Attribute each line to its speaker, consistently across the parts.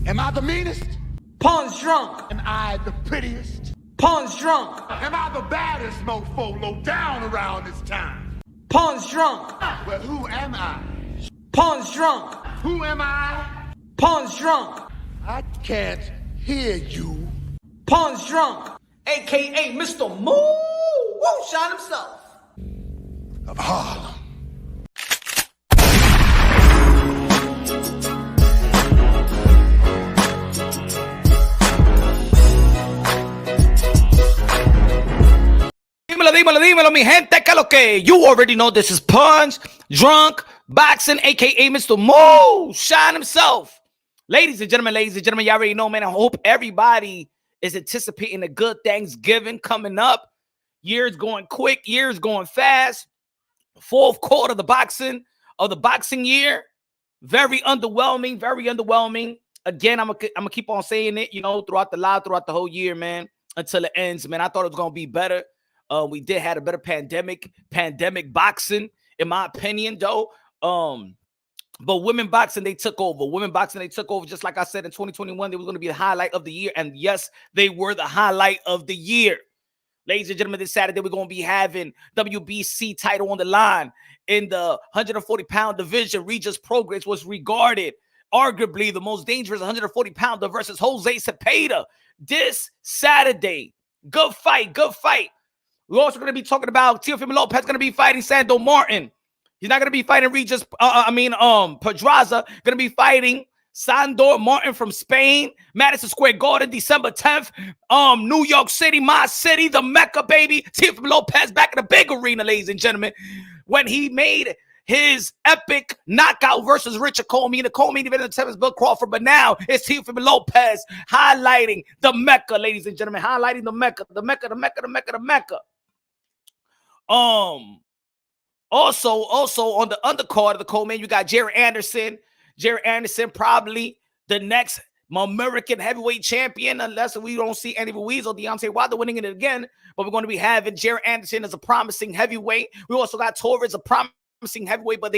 Speaker 1: Am I the meanest?
Speaker 2: PUNSH drunk.
Speaker 1: Am I the prettiest?
Speaker 2: PUNSH drunk.
Speaker 1: Am I the baddest mofo low down around this town?
Speaker 2: PUNSH drunk.
Speaker 1: Well, who am I?
Speaker 2: PUNSH drunk.
Speaker 1: Who am I?
Speaker 2: PUNSH drunk.
Speaker 1: I can't hear you.
Speaker 2: PUNSH drunk. AKA Mr. Moonshine himself.
Speaker 1: Of Harlem.
Speaker 2: Dímelo, mi gente, que lo que? You already know this is PUNSH Drunk Boxing, aka Mr. Moonshine himself. Ladies and gentlemen, y'all already know, man. I hope everybody is anticipating a good Thanksgiving coming up. Year's going quick, year's going fast. Fourth quarter of the boxing year. Very underwhelming. Again, I'm gonna keep on saying it, throughout the whole year, man, until it ends, man. I thought it was gonna be better. We did have a better pandemic boxing, in my opinion, though. But women boxing, they took over. Just like I said, in 2021, they were going to be the highlight of the year. And yes, they were the highlight of the year. Ladies and gentlemen, this Saturday, we're going to be having WBC title on the line in the 140-pound division. Regis Progress was regarded arguably the most dangerous 140-pounder versus Jose Cepeda this Saturday. Good fight. We're also going to be talking about Teofimo Lopez going to be fighting Sandor Martin. He's not going to be fighting Regis. Pedraza going to be fighting Sandor Martin from Spain, Madison Square Garden, December 10th. New York City, my city, the Mecca, baby. Teofimo Lopez back in the big arena, ladies and gentlemen, when he made his epic knockout versus Richard Coleman. The Coleman event in the 7th, Bill Crawford, but now it's Teofimo Lopez highlighting the Mecca, ladies and gentlemen, highlighting the Mecca. Also on the undercard of the Coleman, you got Jared Anderson. Jared Anderson, probably the next American heavyweight champion, unless we don't see Andy Ruiz or Deontay Wilder winning it again. But we're going to be having Jared Anderson as a promising heavyweight. We also got Torres, a promising heavyweight, but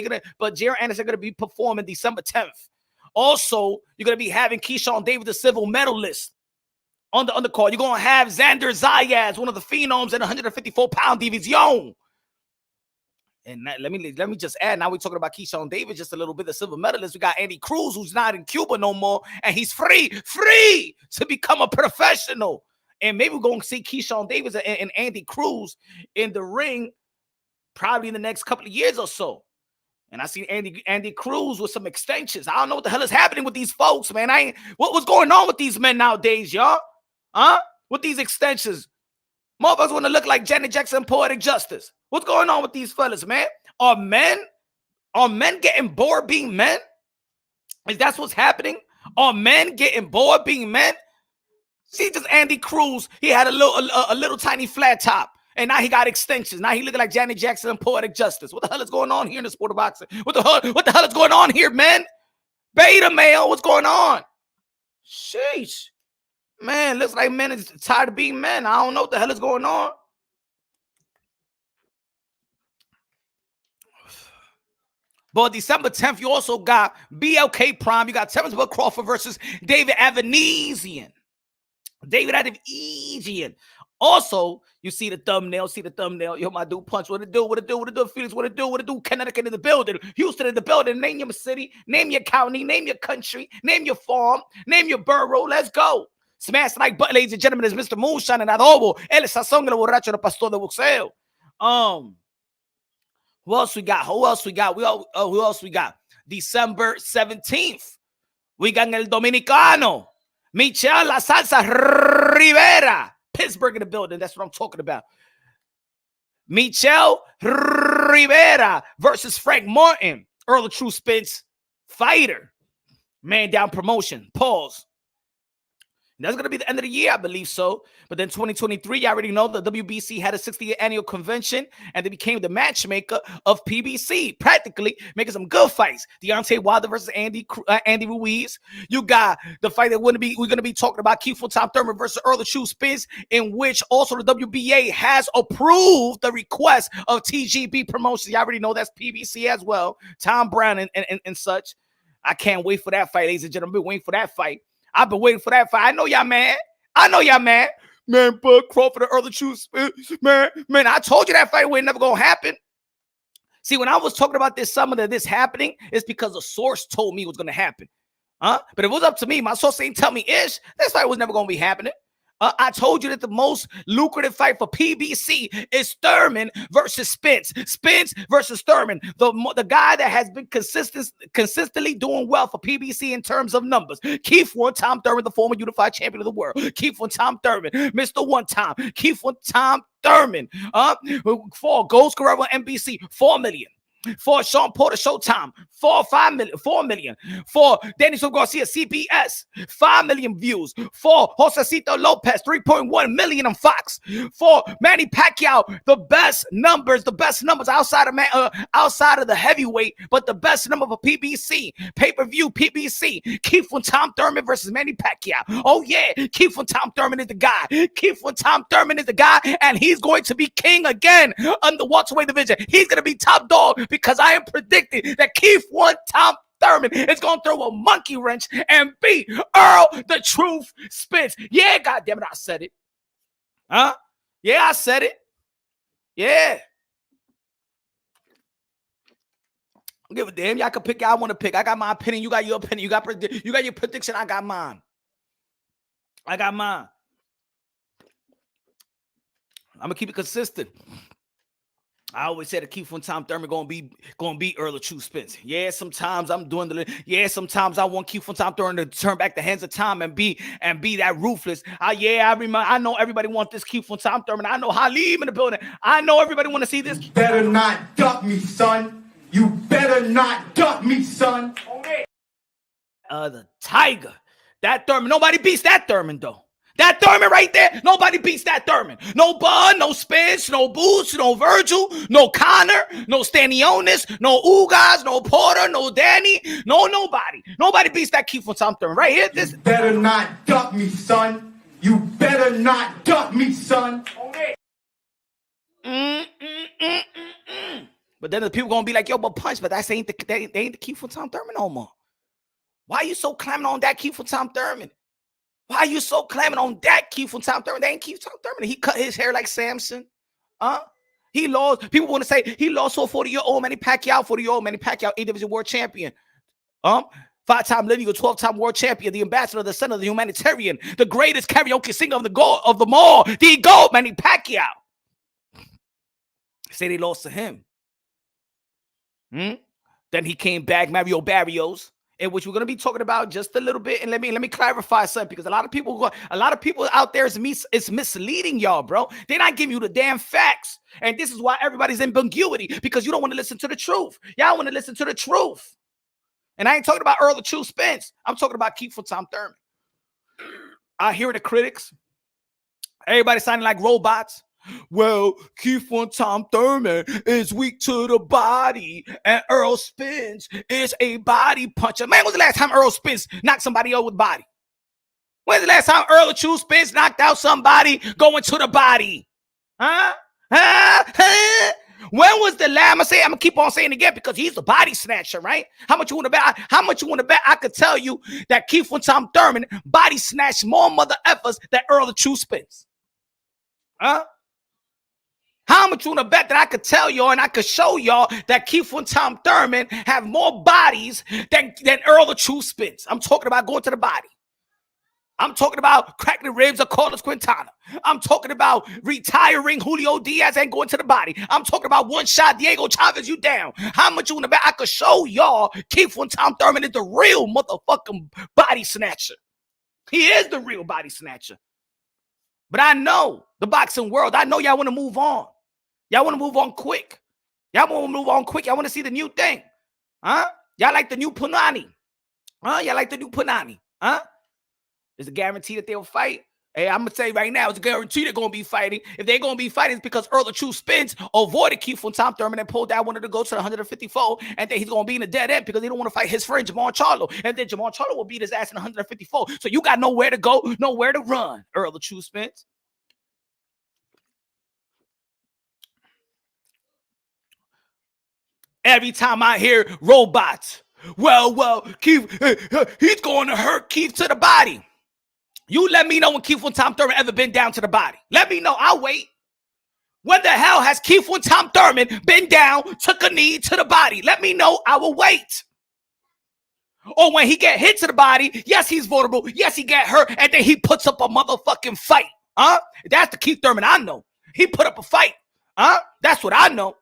Speaker 2: Jared Anderson going to be performing December 10th. Also, you're going to be having Keyshawn Davis, the silver medalist, on the undercard. You're going to have Xander Zayas, one of the phenoms in 154-pound division. And let me just add, now we're talking about Keyshawn Davis just a little bit, the silver medalist. We got Andy Cruz, who's not in Cuba no more, and he's free to become a professional. And maybe we're going to see Keyshawn Davis and Andy Cruz in the ring probably in the next couple of years or so. And I seen Andy Cruz with some extensions. I don't know what the hell is happening with these folks, man. What's going on with these men nowadays, y'all? Huh? With these extensions. Motherfuckers want to look like Janet Jackson, Poetic Justice. What's going on with these fellas, man? Are men getting bored being men? Is that what's happening? Are men getting bored being men? See, just Andy Cruz, he had a little tiny flat top, and now he got extensions. Now he looking like Janet Jackson and Poetic Justice. What the hell is going on here in the sport of boxing? What the hell is going on here, man? Beta male, what's going on? Sheesh. Man, looks like men is tired of being men. I don't know what the hell is going on. But December 10th, you also got BLK Prime. You got Terrence Bud Crawford versus David Avanesian. Also, you see the thumbnail. Yo, my dude Punch, what it do? Felix, what it do? Connecticut in the building. Houston in the building. Name your city, name your county, name your country, name your farm, name your borough. Let's go. Smash the like button, ladies and gentlemen. It's Mr. Moonshine and Adobo. El sazón el borracho del pastor de boxeo. Who else we got? December 17th. We got El Dominicano. Michel La Salsa Rivera. Pittsburgh in the building. That's what I'm talking about. Michel Rivera versus Frank Martin. Errol Spence fighter. Man down promotion. Pause. That's going to be the end of the year, I believe so. But then 2023, you already know the WBC had a 60th annual convention, and they became the matchmaker of PBC, practically making some good fights. Deontay Wilder versus Andy Ruiz. You got the fight that we're going to be talking about, Keith Thurman versus Errol Spence, in which also the WBA has approved the request of TGB Promotions. You already know that's PBC as well. Tom Brown and such. I can't wait for that fight, ladies and gentlemen. Waiting for that fight. I've been waiting for that fight. I know y'all mad. Man, Bud Crawford or Earl Choose. Man, I told you that fight was never going to happen. See, when I was talking about some of this happening, it's because a source told me it was going to happen. But if it was up to me, my source ain't tell me this fight was never going to be happening. I told you that the most lucrative fight for PBC is Thurman versus Spence. Spence versus Thurman, the guy that has been consistently doing well for PBC in terms of numbers. Keith one-time Thurman, the former unified champion of the world. Keith one-time Thurman, Mr. One-time. Keith one-time Thurman. For Ghost Guerrero NBC, $4 million. For Sean Porter Showtime, $4 million. For Danny Garcia CBS, 5 million views. For Josecito Lopez, 3.1 million on Fox. For Manny Pacquiao, the best numbers outside of the heavyweight, but the best number for PBC, pay-per-view PBC. Keith one-time Thurman versus Manny Pacquiao. Oh yeah, Keith one-time Thurman is the guy. Keith one-time Thurman is the guy, and he's going to be king again on the welterweight division. He's going to be top dog, because I am predicting that Keith one-time Thurman is going to throw a monkey wrench and beat Errol the Truth Spence. Yeah, goddammit, I said it. Huh? Yeah, I said it. Yeah. I don't give a damn. Y'all can pick. I want to pick. I got my opinion. You got your opinion. You got your prediction. I got mine. I'm going to keep it consistent. I always said that Keith one-time Thurman gonna beat Errol the Truth Spence. Yeah, sometimes I'm doing sometimes I want Keith one-time Thurman to turn back the hands of time and be that ruthless. I know everybody wants this Keith one-time Thurman. I know Halim in the building. I know everybody want to see this.
Speaker 1: You better not duck me, son. You better not duck me, son.
Speaker 2: The Tiger. That Thurman. Nobody beats that Thurman though. That Thurman right there, nobody beats that Thurman. No Bud, no Spence, no Boots, no Virgil, no Connor, no Stanionis, no Ugas, no Porter, no Danny, no nobody. Nobody beats that Keith one-time Thurman right here.
Speaker 1: You better not duck me, son. You better not duck me, son.
Speaker 2: But then the people gonna be like, yo, but Punch, but they ain't the Keith one-time Thurman no more. Why are you so clamming on that Keith one-time Thurman? Why are you so clamming on that Keith one-time Thurman? They ain't Keith one-time Thurman. He cut his hair like Samson. He lost. People want to say he lost to a 40-year-old Manny Pacquiao, 40-year-old Manny Pacquiao, 8-division world champion. 5-time lineal, 12-time world champion, the ambassador, the son of the humanitarian, the greatest karaoke singer of them all, the GOAT, Manny Pacquiao. Say they lost to him. Then he came back, Mario Barrios, in which we're going to be talking about just a little bit. And let me clarify something, because a lot of people out there is misleading y'all, bro. They're not giving you the damn facts. And this is why everybody's in ambiguity, because you don't want to listen to the truth. Y'all want to listen to the truth. And I ain't talking about Errol the Truth Spence. I'm talking about Keith one-time Thurman. I hear the critics. Everybody sounding like robots. Well, Keith one-time Thurman is weak to the body, and Errol Spence is a body puncher. Man, when's the last time Errol Spence knocked somebody out with body? When's the last time Errol the Truth Spence knocked out somebody going to the body? When was the last? I'm gonna keep on saying it again, because he's a body snatcher, right? How much you want to bet? I could tell you that Keith one-time Thurman body snatched more mother effers than Errol the Truth Spence. How much you want to bet that I could tell y'all and I could show y'all that Keith one-time Thurman have more bodies than Errol the Truth Spence? I'm talking about going to the body. I'm talking about cracking the ribs of Carlos Quintana. I'm talking about retiring Julio Diaz and going to the body. I'm talking about one shot Diego Chavez, you down. How much you want to bet I could show y'all Keith one-time Thurman is the real motherfucking body snatcher? He is the real body snatcher. But I know the boxing world. I know y'all want to move on. Y'all want to move on quick. Y'all want to move on quick. Y'all want to see the new thing. Y'all like the new Punani. Y'all like the new Punani. Is it guaranteed that they'll fight? Hey, I'm going to say right now, it's a guarantee they're going to be fighting. If they're going to be fighting, it's because Errol the Truth Spence avoided Keith one-time Thurman and pulled that one to go to the 154, and then he's going to be in a dead end because they don't want to fight his friend, Jamar Charlo. And then Jamar Charlo will beat his ass in 154. So you got nowhere to go, nowhere to run, Errol the Truth Spence. Every time I hear robots, well, Keith, he's going to hurt Keith to the body. You let me know when Keith and Tom Thurman ever been down to the body. Let me know. I'll wait. When the hell has Keith and Tom Thurman been down, took a knee to the body? Let me know. I will wait. Or when he get hit to the body, yes, he's vulnerable. Yes, he get hurt, and then he puts up a motherfucking fight. That's the Keith Thurman I know. He put up a fight. That's what I know.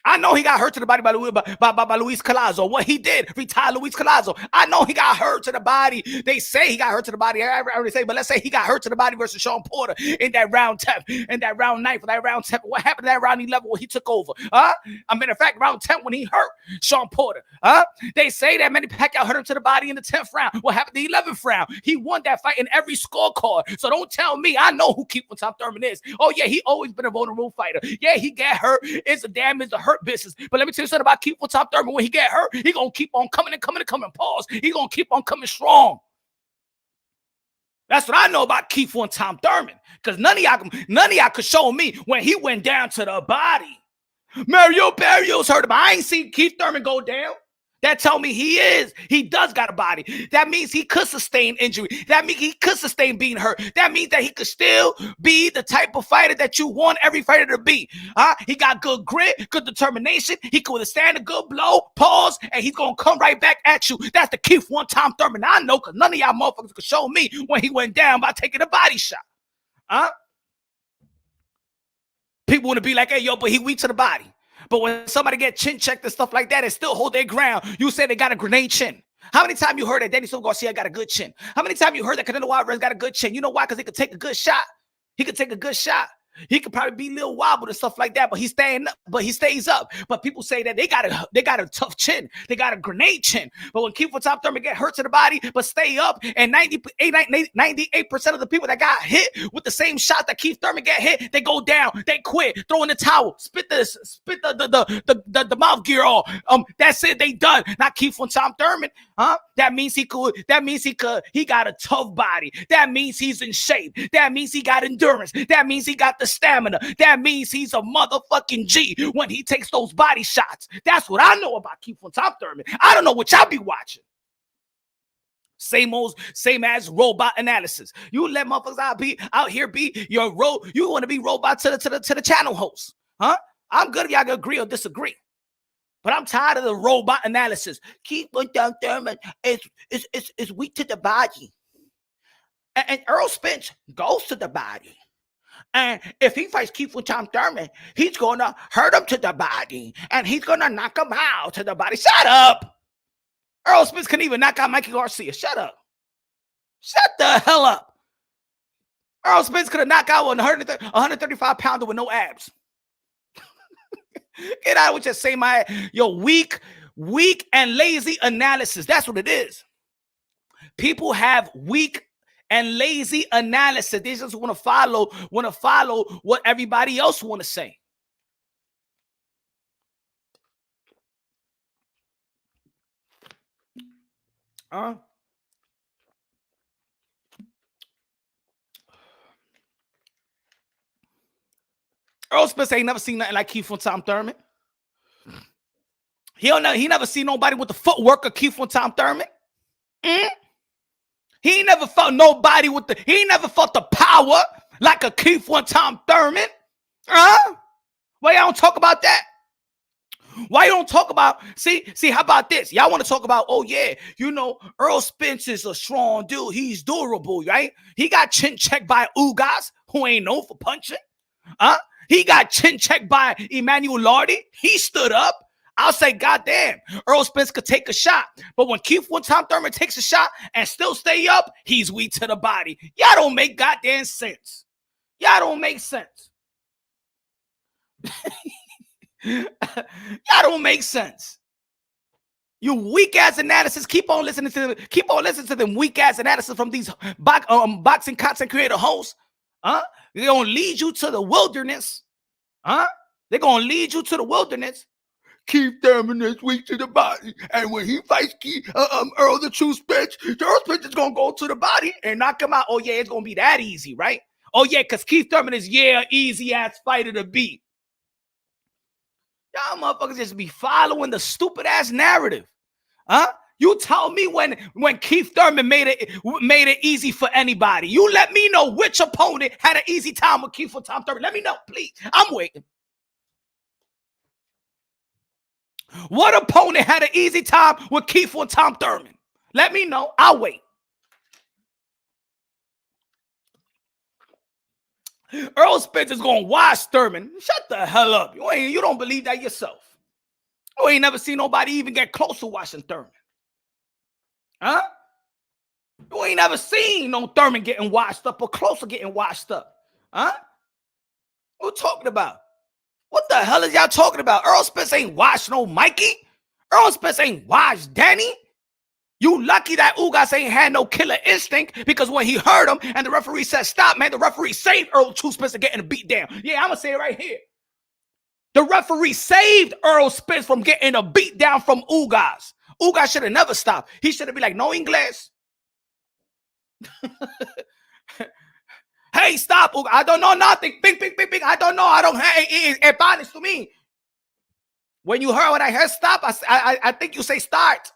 Speaker 2: I know he got hurt to the body by Luis Collazo. What he did, retired Luis Collazo. I know he got hurt to the body. They say he got hurt to the body. I already say, but let's say he got hurt to the body versus Sean Porter in that round 10, in that round 9, for that round 10. What happened to that round 11 when he took over? I mean, in fact, round 10 when he hurt Sean Porter. They say that Manny Pacquiao hurt him to the body in the 10th round. What happened to the 11th round? He won that fight in every scorecard. So don't tell me. I know who Keith Tom Thurman is. Oh, yeah, he always been a vulnerable fighter. Yeah, he got hurt. It's a damage, a hurt business. But let me tell you something about Keith Tom Thurman. When he get hurt, he gonna keep on coming and coming and coming. Pause. He gonna keep on coming strong. That's what I know about Keith Tom Thurman. Because none of y'all could show me when he went down to the body. Mario Barrios hurt him. I ain't seen Keith Thurman go down. That tell me he does got a body. That means he could sustain injury. That means he could sustain being hurt. That means that he could still be the type of fighter that you want every fighter to be. He got good grit, good determination. He could withstand a good blow, pause, and he's going to come right back at you. That's the Keith Tom Thurman I know, because none of y'all motherfuckers could show me when he went down by taking a body shot. People want to be like, hey, yo, but he weak to the body. But when somebody get chin checked and stuff like that and still hold their ground, you say they got a grenade chin. How many times you heard that Danny Garcia got a good chin? How many times you heard that Canelo Alvarez got a good chin? You know why? Because he could take a good shot. He could take a good shot. He could probably be a little wobbled and stuff like that, but he's staying up. But he stays up. But people say that they got a tough chin. They got a grenade chin. But when Keith Tom Thurman get hurt to the body, but stay up, and 98% of the people that got hit with the same shot that Keith Thurman get hit, they go down, they quit, throw in the towel, spit the mouth gear off. That's it. They done. Not Keith Tom Thurman. That means he got a tough body. That means he's in shape. That means he got endurance. That means he got the stamina. That means he's a motherfucking G when he takes those body shots. That's what I know about Keith Tom Thurman. I don't know what y'all be watching. Same as robot analysis. You let motherfuckers out here be your you want to be robot to the channel host. I'm good if y'all can agree or disagree. But I'm tired of the robot analysis. Keith Thurman is weak to the body. And Errol Spence goes to the body. And if he fights Keith Tom Thurman, he's going to hurt him to the body. And he's going to knock him out to the body. Shut up. Errol Spence can even knock out Mikey Garcia. Shut up. Shut the hell up. Errol Spence could have knocked out a 135-pounder with no abs. Get out with your same weak and lazy analysis. That's what it is. People have weak and lazy analysis. They just want to follow what everybody else want to say. Errol Spence ain't never seen nothing like Keith Tom Thurman. He never seen nobody with the footwork of Keith Tom Thurman. He never felt nobody he never felt the power like a Keith Tom Thurman. Why y'all don't talk about that? Why you don't talk about, see, how about this? Y'all want to talk about, oh yeah, Errol Spence is a strong dude. He's durable, right? He got chin checked by Ugas, who ain't known for punching. He got chin checked by Emmanuel Lardy. He stood up. I'll say, goddamn, Errol Spence could take a shot. But when Keith Tom Thurman takes a shot and still stay up, he's weak to the body. Y'all don't make goddamn sense. Y'all don't make sense. Y'all don't make sense. You weak ass analysis. Keep on listening to them weak ass analysis from these boxing content creator hosts. They're gonna lead you to the wilderness. They're gonna lead you to the wilderness. Keith Thurman is weak to the body, and when he fights Errol the True Spence, Errol Spence is gonna go to the body and knock him out. Oh yeah, it's gonna be that easy, right? Oh yeah, because Keith Thurman is easy ass fighter to beat. Y'all motherfuckers just be following the stupid ass narrative. You tell me when Keith Thurman made it easy for anybody. You let me know which opponent had an easy time with Keith or Tom Thurman. Let me know, please. I'm waiting. What opponent had an easy time with Keith or Tom Thurman? Let me know. I'll wait. Errol Spence is going to watch Thurman. Shut the hell up. You don't believe that yourself. You ain't never seen nobody even get close to watching Thurman. Huh? You ain't never seen no Thurman getting washed up or close to getting washed up. Huh? What you talking about? What the hell is y'all talking about? Errol Spence ain't washed no Mikey. Errol Spence ain't washed Danny. You lucky that Ugas ain't had no killer instinct, because when he heard him and the referee said stop, man, the referee saved Errol Spence from getting a beat down. Yeah, I'm going to say it right here. The referee saved Errol Spence from getting a beat down from Ugas. Ugas should have never stopped. He should have been like, no English. Hey, stop. Ugas. I don't know nothing. Bing, bing, bing, bing. I don't know. I don't. Hey, it's honest to me. When you heard what I heard, stop, I think you say start.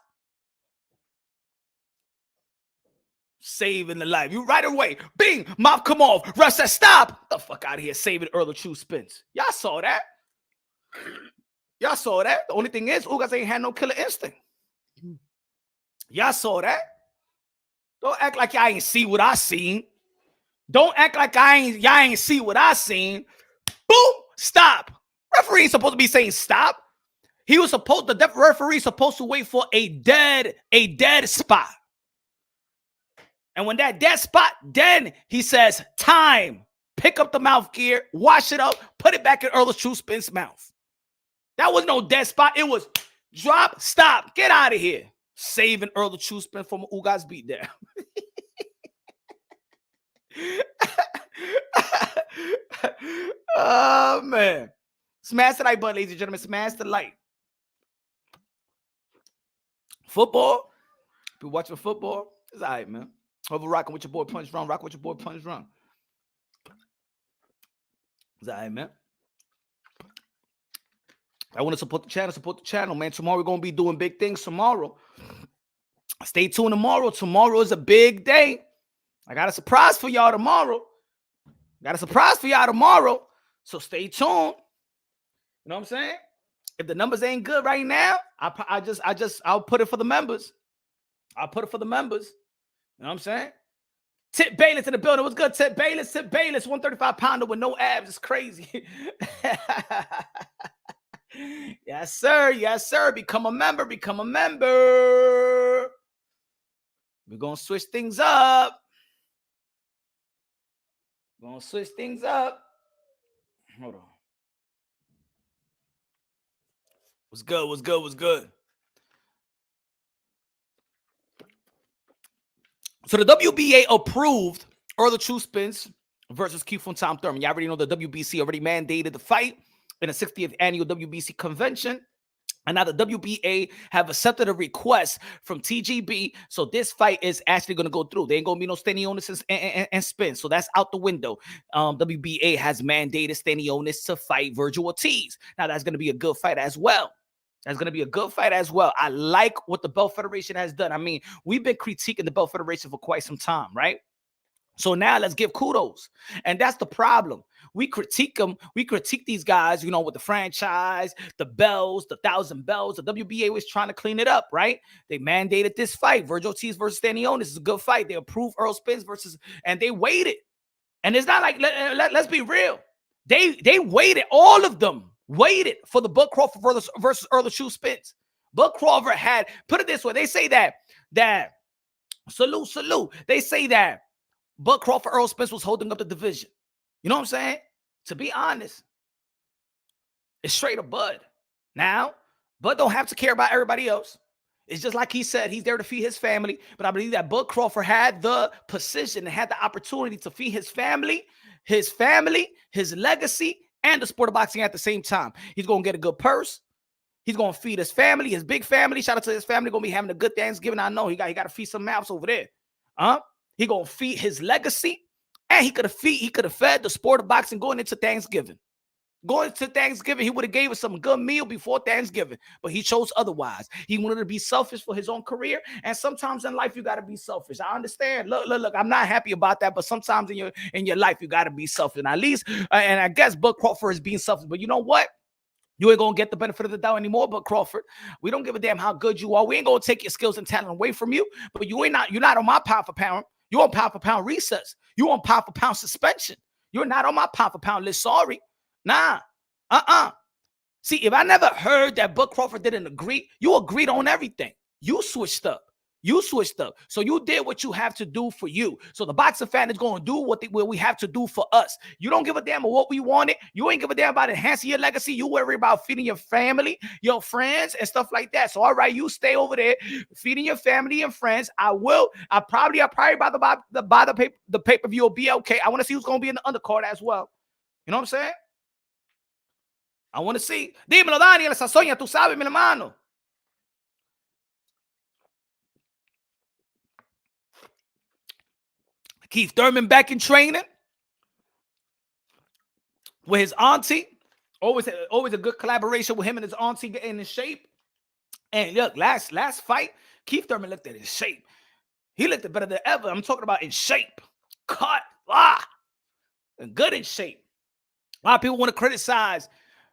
Speaker 2: Saving the life. You right away. Bing. Mouth come off. Ref says stop. Get the fuck out of here. Saving Errol Spence. Y'all saw that. Y'all saw that. The only thing is, Ugas ain't had no killer instinct. Y'all saw that. Don't act like y'all ain't see what I seen. Don't act like y'all ain't see what I seen. Boom. Stop. Referee ain't supposed to be saying stop. The referee supposed to wait for a dead spot. And when that dead spot, then he says, time. Pick up the mouth gear, wash it up, put it back in Errol Spence's mouth. That was no dead spot. It was drop, stop, get out of here. Saving Errol Spence from Ugas beat down. Oh, man. Smash the like button, ladies and gentlemen. Smash the like. Football. If you're watching football, it's all right, man. Over rocking with your boy Punch Run. Rock with your boy Punch Run. It's all right, man. I want to support the channel, man. Tomorrow we're going to be doing big things tomorrow. Stay tuned tomorrow. Tomorrow is a big day. I got a surprise for y'all tomorrow. So stay tuned. You know what I'm saying? If the numbers ain't good right now, I'll put it for the members. You know what I'm saying? Tip Bayless in the building. What's good, Tip Bayless? 135 pounder with no abs. It's crazy. Yes, sir. Become a member. We're going to switch things up. Hold on. What's good? So the WBA approved Errol Spence versus Keith and Tom Thurman. You already know the WBC already mandated the fight in the 60th annual WBC convention. And now the WBA have accepted a request from TGB. So this fight is actually going to go through. There ain't going to be no Stanionis and Spence. So that's out the window. WBA has mandated Stanionis to fight Virgil Ortiz. Now that's going to be a good fight as well. I like what the Belt Federation has done. I mean, we've been critiquing the Belt Federation for quite some time, right? So now let's give kudos. And that's the problem. We critique them. We critique these guys, you know, with the franchise, the bells, the 1,000 bells. The WBA was trying to clean it up, right? They mandated this fight. Virgil Ortiz versus Stanionis is a good fight. They approved Errol Spence and they waited. And it's not like, let's be real. They waited. All of them waited for the Bud Crawford versus Errol Spence. Bud Crawford had, put it this way, they say that salute. They say that Bud Crawford, Errol Spence was holding up the division. You know what I'm saying? To be honest, it's straight up Bud. Now, Bud don't have to care about everybody else. It's just like he said, he's there to feed his family. But I believe that Bud Crawford had the position and had the opportunity to feed his family, his legacy, and the sport of boxing at the same time. He's going to get a good purse. He's going to feed his family, his big family. Shout out to his family. Going to be having a good Thanksgiving. I know he got to feed some mouths over there. He going to feed his legacy. And he could have fed the sport of boxing going into Thanksgiving. Going to Thanksgiving, he would have gave us some good meal before Thanksgiving, but he chose otherwise. He wanted to be selfish for his own career, and sometimes in life you got to be selfish. I understand. Look. I'm not happy about that, but sometimes in your life you got to be selfish. And at least, and I guess Bud Crawford is being selfish. But you know what? You ain't gonna get the benefit of the doubt anymore, but Crawford. We don't give a damn how good you are. We ain't gonna take your skills and talent away from you. But you're not on my pound for pound. You're on pound for pound recess. You're on pound for pound suspension. You're not on my pound for pound list. Sorry. Nah. See, if I never heard that Bud Crawford didn't agree, you agreed on everything. You switched up. So you did what you have to do for you. So the boxing fan is going to do what we have to do for us. You don't give a damn about what we wanted. You ain't give a damn about enhancing your legacy. You worry about feeding your family, your friends, and stuff like that. So all right, you stay over there feeding your family and friends. I'll probably buy the pay-per-view will be okay. I want to see who's going to be in the undercard as well. You know what I'm saying? I want to see. Dímelo, Daniel, esa soña, tú sabes, mi hermano. Keith Thurman back in training with his auntie. Always a good collaboration with him and his auntie getting in shape. And look, last fight, Keith Thurman looked at his shape. He looked better than ever. I'm talking about in shape. Cut. And good in shape. A lot of people want to criticize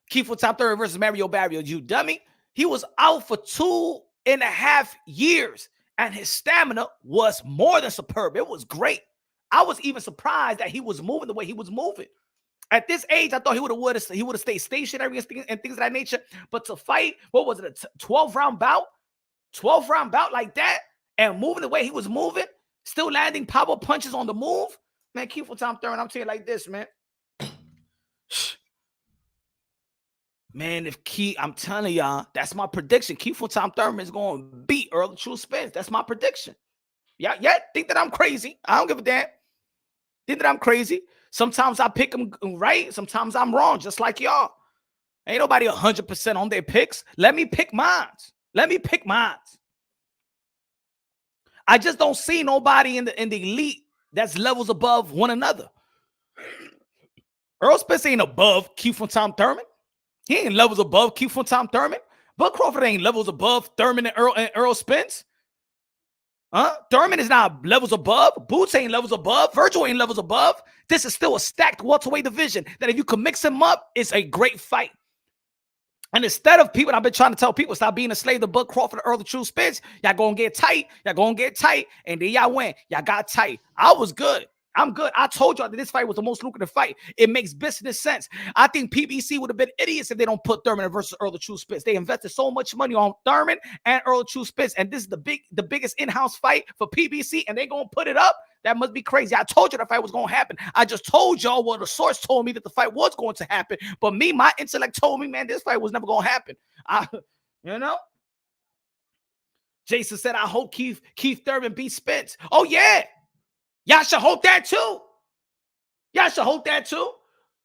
Speaker 2: Keith Thurman versus Mario Barrios. You dummy. He was out for 2.5 years, and his stamina was more than superb. It was great. I was even surprised that he was moving the way he was moving. At this age, I thought he would have stayed stationary and things of that nature. But to fight, what was it, a 12-round bout? 12-round bout like that, and moving the way he was moving, still landing power punches on the move? Man, Keith Thurman, I'm telling you like this, man. Man, I'm telling y'all, that's my prediction. Keith Thurman is going to beat Errol Spence. That's my prediction. Yeah, think that I'm crazy. I don't give a damn. Think that I'm crazy. Sometimes I pick them right. Sometimes I'm wrong, just like y'all. Ain't nobody 100% on their picks. Let me pick mine. I just don't see nobody in the elite that's levels above one another. Errol Spence ain't above Keith Thurman. He ain't levels above Keith Thurman. Bud Crawford ain't levels above Thurman and Errol Spence. Thurman is not levels above. Boots ain't levels above. Virgil ain't levels above. This is still a stacked welterweight division that if you can mix them up, it's a great fight. And instead of people, I've been trying to tell people, stop being a slave to Bud Crawford or Errol Spence. Y'all gonna get tight. And then y'all win. Y'all got tight. I was good. I'm good. I told y'all that this fight was the most lucrative fight. It makes business sense. I think PBC would have been idiots if they don't put Thurman versus Errol Spence. They invested so much money on Thurman and Errol Spence, and this is the biggest in-house fight for PBC, and they're going to put it up? That must be crazy. I told you the fight was going to happen. I just told y'all what the source told me that the fight was going to happen, but my intellect told me, man, this fight was never going to happen. Jason said, I hope Keith Thurman beats Spence. Oh, yeah. Y'all should hope that too.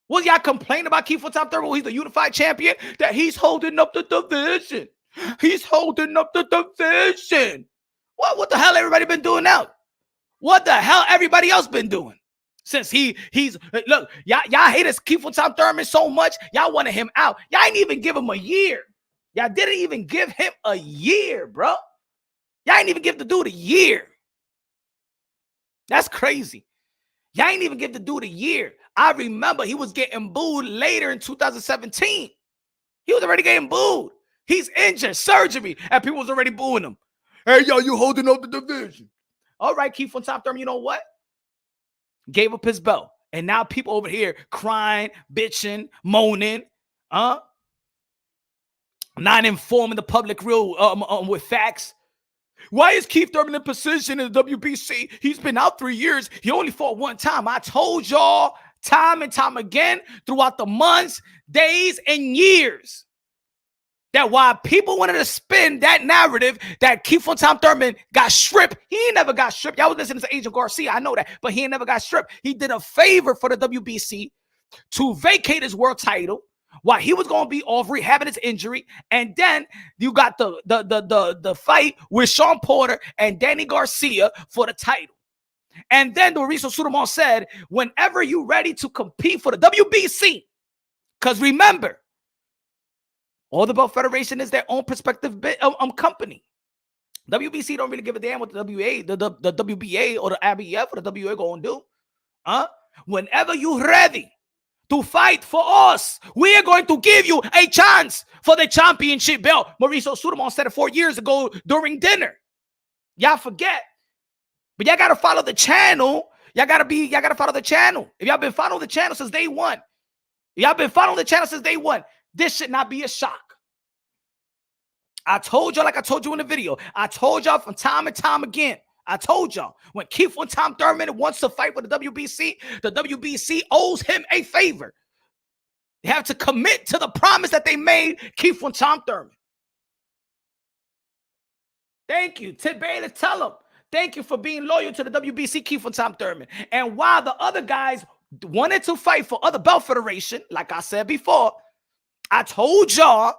Speaker 2: Was y'all complaining about Keith Thurman when he's the unified champion? That he's holding up the division. What the hell everybody been doing now? What the hell everybody else been doing? Since he's look, y'all hate Keith Thurman so much, y'all wanted him out. Y'all ain't even give him a year. Y'all didn't even give him a year, bro. Y'all ain't even give the dude a year. That's crazy. Y'all ain't even give the dude a year. I remember he was getting booed later in 2017. He was already getting booed. He's injured, surgery, and people was already booing him. Hey, yo, you holding up the division. All right, Keith Thurman, you know what? Gave up his belt. And now people over here crying, bitching, moaning, not informing the public real with facts. Why is Keith Thurman in position in the WBC? He's been out 3 years. He only fought one time. I told y'all time and time again throughout the months, days, and years that while people wanted to spin that narrative that Keith Thurman got stripped, he ain't never got stripped. Y'all was listening to Agent Garcia. I know that, but he ain't never got stripped. He did a favor for the WBC to vacate his world title while he was going to be off rehabbing his injury. And then you got the fight with Sean Porter and Danny Garcia for the title. And then Mauricio Sulaiman said, whenever you're ready to compete for the WBC, Because remember, all the belt federation is their own perspective company. WBC don't really give a damn what the WBA, the WBA or the IBF or the WA going to do. Whenever you're ready to fight for us, we are going to give you a chance for the championship belt. Mauricio Sudamon said it 4 years ago during dinner. Y'all forget. But y'all got to follow the channel. Y'all got to follow the channel. If y'all been following the channel since day one, this should not be a shock. I told y'all, like I told you in the video, I told y'all from time and time again, I told y'all, when Keith Thurman wants to fight with the WBC owes him a favor. They have to commit to the promise that they made Keith Thurman. Thank you. Ted Bailey, tell him. Thank you for being loyal to the WBC, Keith Thurman. And while the other guys wanted to fight for other belt federation, like I said before, I told y'all,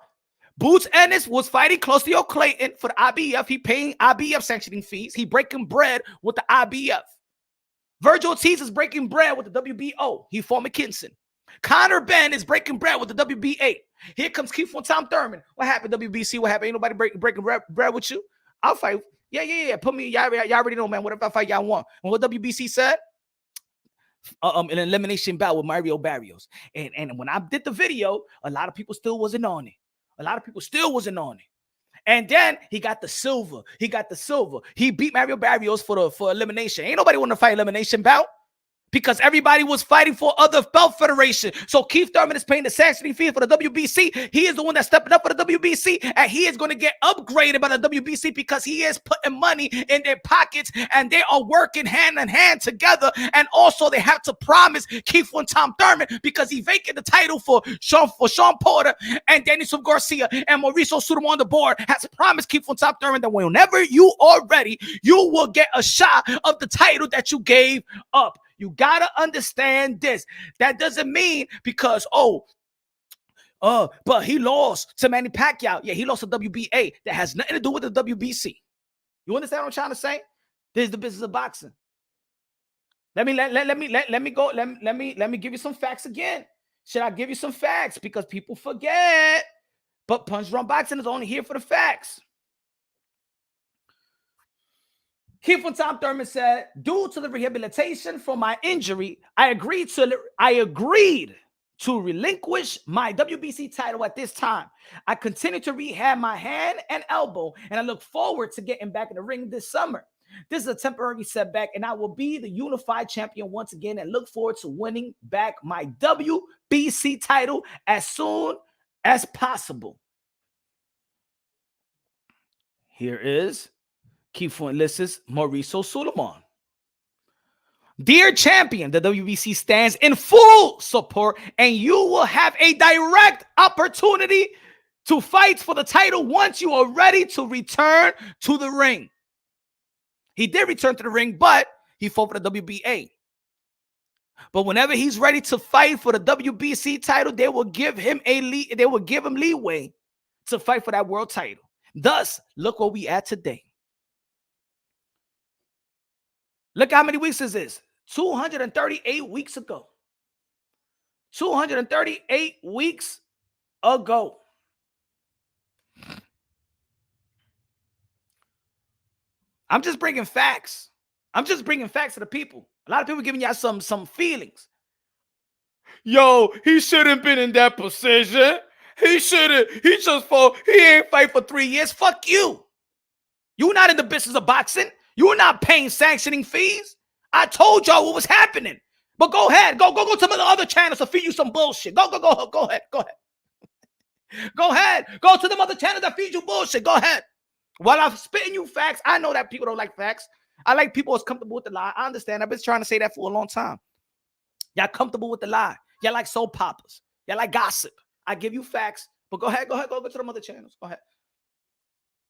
Speaker 2: Boots Ennis was fighting close to your Clayton for the IBF. He paying IBF sanctioning fees. He breaking bread with the IBF. Virgil Ortiz is breaking bread with the WBO. He fought McKinson. Conor Ben is breaking bread with the WBA. Here comes Keith Thurman. What happened, WBC? What happened? Ain't nobody breaking bread with you? I'll fight. Yeah. Put me. Y'all already know, man. Whatever I fight, y'all want. And what WBC said? An elimination bout with Mario Barrios. And when I did the video, a lot of people still wasn't on it. And then he got the silver. He beat Mario Barrios for elimination. Ain't nobody want to fight elimination bout because everybody was fighting for other belt federation. So Keith Thurman is paying the sanctioning fee for the WBC. He is the one that's stepping up for the WBC, and he is going to get upgraded by the WBC because he is putting money in their pockets, and they are working hand in hand together. And also, they have to promise Keith Thurman, because he vacated the title for Sean Porter and Danielson Garcia, and Mauricio Sudamon on the board has promised Keith Thurman that whenever you are ready, you will get a shot of the title that you gave up. You gotta understand this. That doesn't mean because, but he lost to Manny Pacquiao. Yeah, he lost to WBA. That has nothing to do with the WBC. You understand what I'm trying to say? This is the business of boxing. Let me give you some facts again. Should I give you some facts? Because people forget. But Punch Drunk Boxing is only here for the facts. Keith Thurman said, due to the rehabilitation from my injury, I agreed to relinquish my WBC title at this time. I continue to rehab my hand and elbow, and I look forward to getting back in the ring this summer. This is a temporary setback, and I will be the unified champion once again and look forward to winning back my WBC title as soon as possible. Here is Keith Enlis's Mauricio Sudamon. Dear champion, the WBC stands in full support, and you will have a direct opportunity to fight for the title once you are ready to return to the ring. He did return to the ring, but he fought for the WBA. But whenever he's ready to fight for the WBC title, they will give him leeway to fight for that world title. Thus, look where we at today. Look how many weeks is this? 238 weeks ago. 238 weeks ago. I'm just bringing facts. I'm just bringing facts to the people. A lot of people giving y'all some feelings. Yo, he shouldn't been in that position. He shouldn't. He just fought. He ain't fight for 3 years. Fuck you. You're not in the business of boxing. You're not paying sanctioning fees. I told y'all what was happening. But go ahead. Go to the other channels to feed you some bullshit. Go ahead. Go ahead. Go to the other channels that feed you bullshit. Go ahead. While I'm spitting you facts, I know that people don't like facts. I like people who's comfortable with the lie. I understand. I've been trying to say that for a long time. Y'all comfortable with the lie. Y'all like soap poppers. Y'all like gossip. I give you facts. But go ahead. Go to the other channels. Go ahead.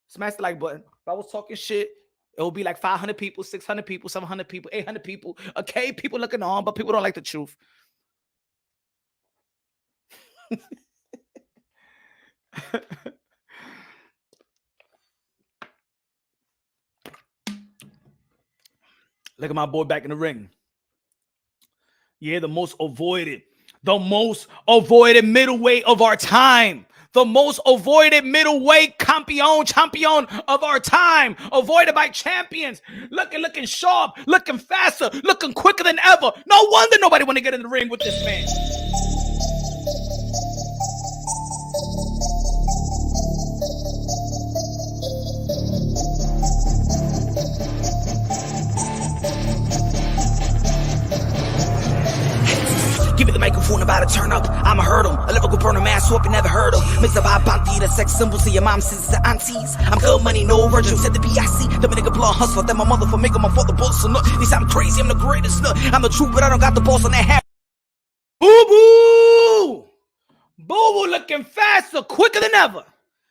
Speaker 2: Smash the like button. If I was talking shit, it will be like 500 people, 600 people, 700 people, 800 people. Okay, people looking on, but people don't like the truth. Look at my boy back in the ring. Yeah, the most avoided The most avoided middleweight of our time. The most avoided middleweight champion of our time. Avoided by champions. Looking sharp, looking faster, looking quicker than ever. No wonder nobody want to get in the ring with this man.
Speaker 3: Give me the microphone, about to turn up. I'ma hurt him. A lyrical burner, man, swap, you never heard him. Mix up Banti, the sex symbols to your mom, sisters, and aunties. I'm good money, no virgin, said the BIC. The nigga blood hustler, then my mother for making my father boss. They say I'm crazy, I'm the greatest. I'm the truth, but I don't got the balls on that hat.
Speaker 2: Boo boo! Boo boo looking faster, quicker than ever.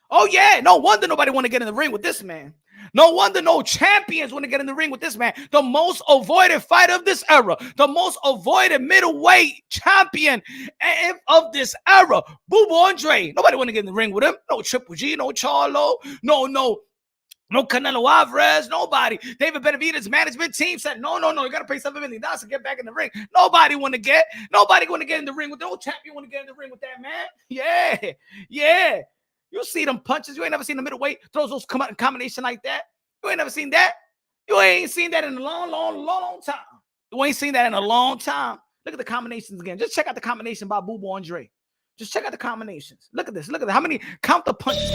Speaker 2: Oh yeah, no wonder nobody want to get in the ring with this man. No wonder no champions want to get in the ring with this man. The most avoided fighter of this era. The most avoided middleweight champion of this era. Boo Boo Andre. Nobody want to get in the ring with him. No Triple G, no Charlo, no Canelo Alvarez, nobody. David Benavidez's management team said, no, you got to pay $7 million to get back in the ring. Nobody want to get in the ring with no champion want to get in the ring with that man. Yeah. You see them punches. You ain't never seen a middleweight throws those combination like that. You ain't never seen that. You ain't seen that in a long time. You ain't seen that in a long time. Look at the combinations again. Just check out the combination by Boo Boo Andre. Just check out the combinations. Look at this. Look at that. How many counter punches?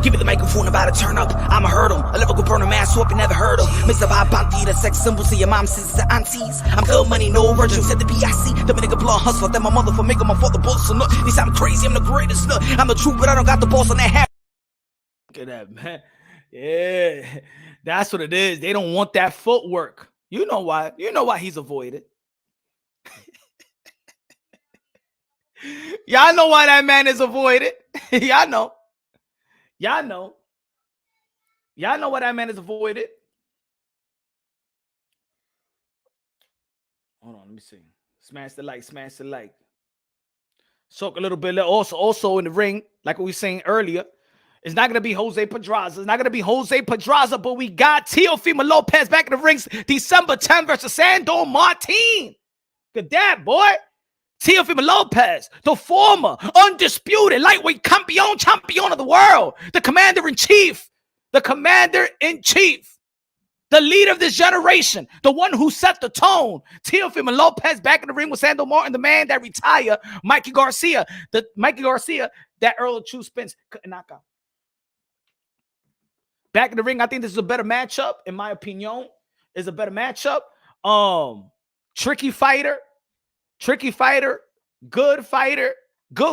Speaker 3: Give me the microphone, about to turn up. I'ma hurt him. A lyrical burner, man, swap, you never heard him. Mix up Banti, the sex symbols to your mom, sisters, and aunties. I'm good money, no virgin, said the BIC. The nigga blood hustler, then my mother for making my father boss. They say I'm crazy, I'm the greatest. I'm the truth, but I don't got the balls on that hat.
Speaker 2: Look at that, man. Yeah, that's what it is. They don't want that footwork. You know why? You know why he's avoided. Y'all know why that man is avoided. Y'all know why that man is avoided. Hold on, let me see. Smash the like. Soak a little bit. Also in the ring, like what we were saying earlier, it's not going to be Jose Pedraza. But we got Teofimo Lopez back in the rings December 10th versus Sandor Martin. Look at that, boy. Teofimo Lopez, the former undisputed lightweight champion of the world, the commander-in-chief, the leader of this generation, the one who set the tone. Teofimo Lopez back in the ring with Sandor Martin, the man that retired Mikey Garcia, that Errol Spence couldn't knock out. Back in the ring, I think this is a better matchup, in my opinion. Is a better matchup. Tricky fighter, good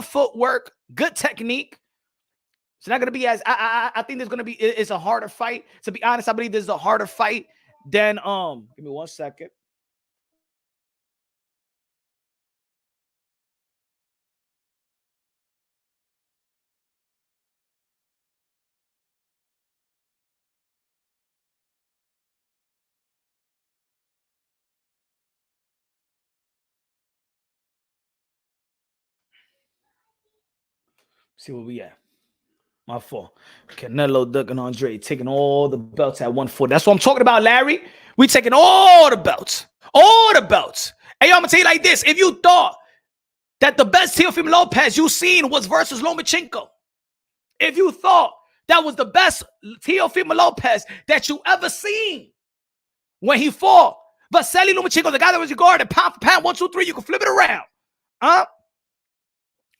Speaker 2: footwork, good technique. It's not going to be as, I think there's going to be, it's a harder fight. To be honest, I believe this is a harder fight than, give me 1 second. See where we at. My fault. Canelo, Doug, and Andre taking all the belts at 140. That's what I'm talking about, Larry. We taking all the belts. All the belts. Hey, I'm going to tell you like this. If you thought that the best Teofimo Lopez you seen was versus Lomachenko, if you thought that was the best Teofimo Lopez that you ever seen when he fought Vasily Lomachenko, the guy that was your guard, pound for pound, 1, 2, 3, you can flip it around.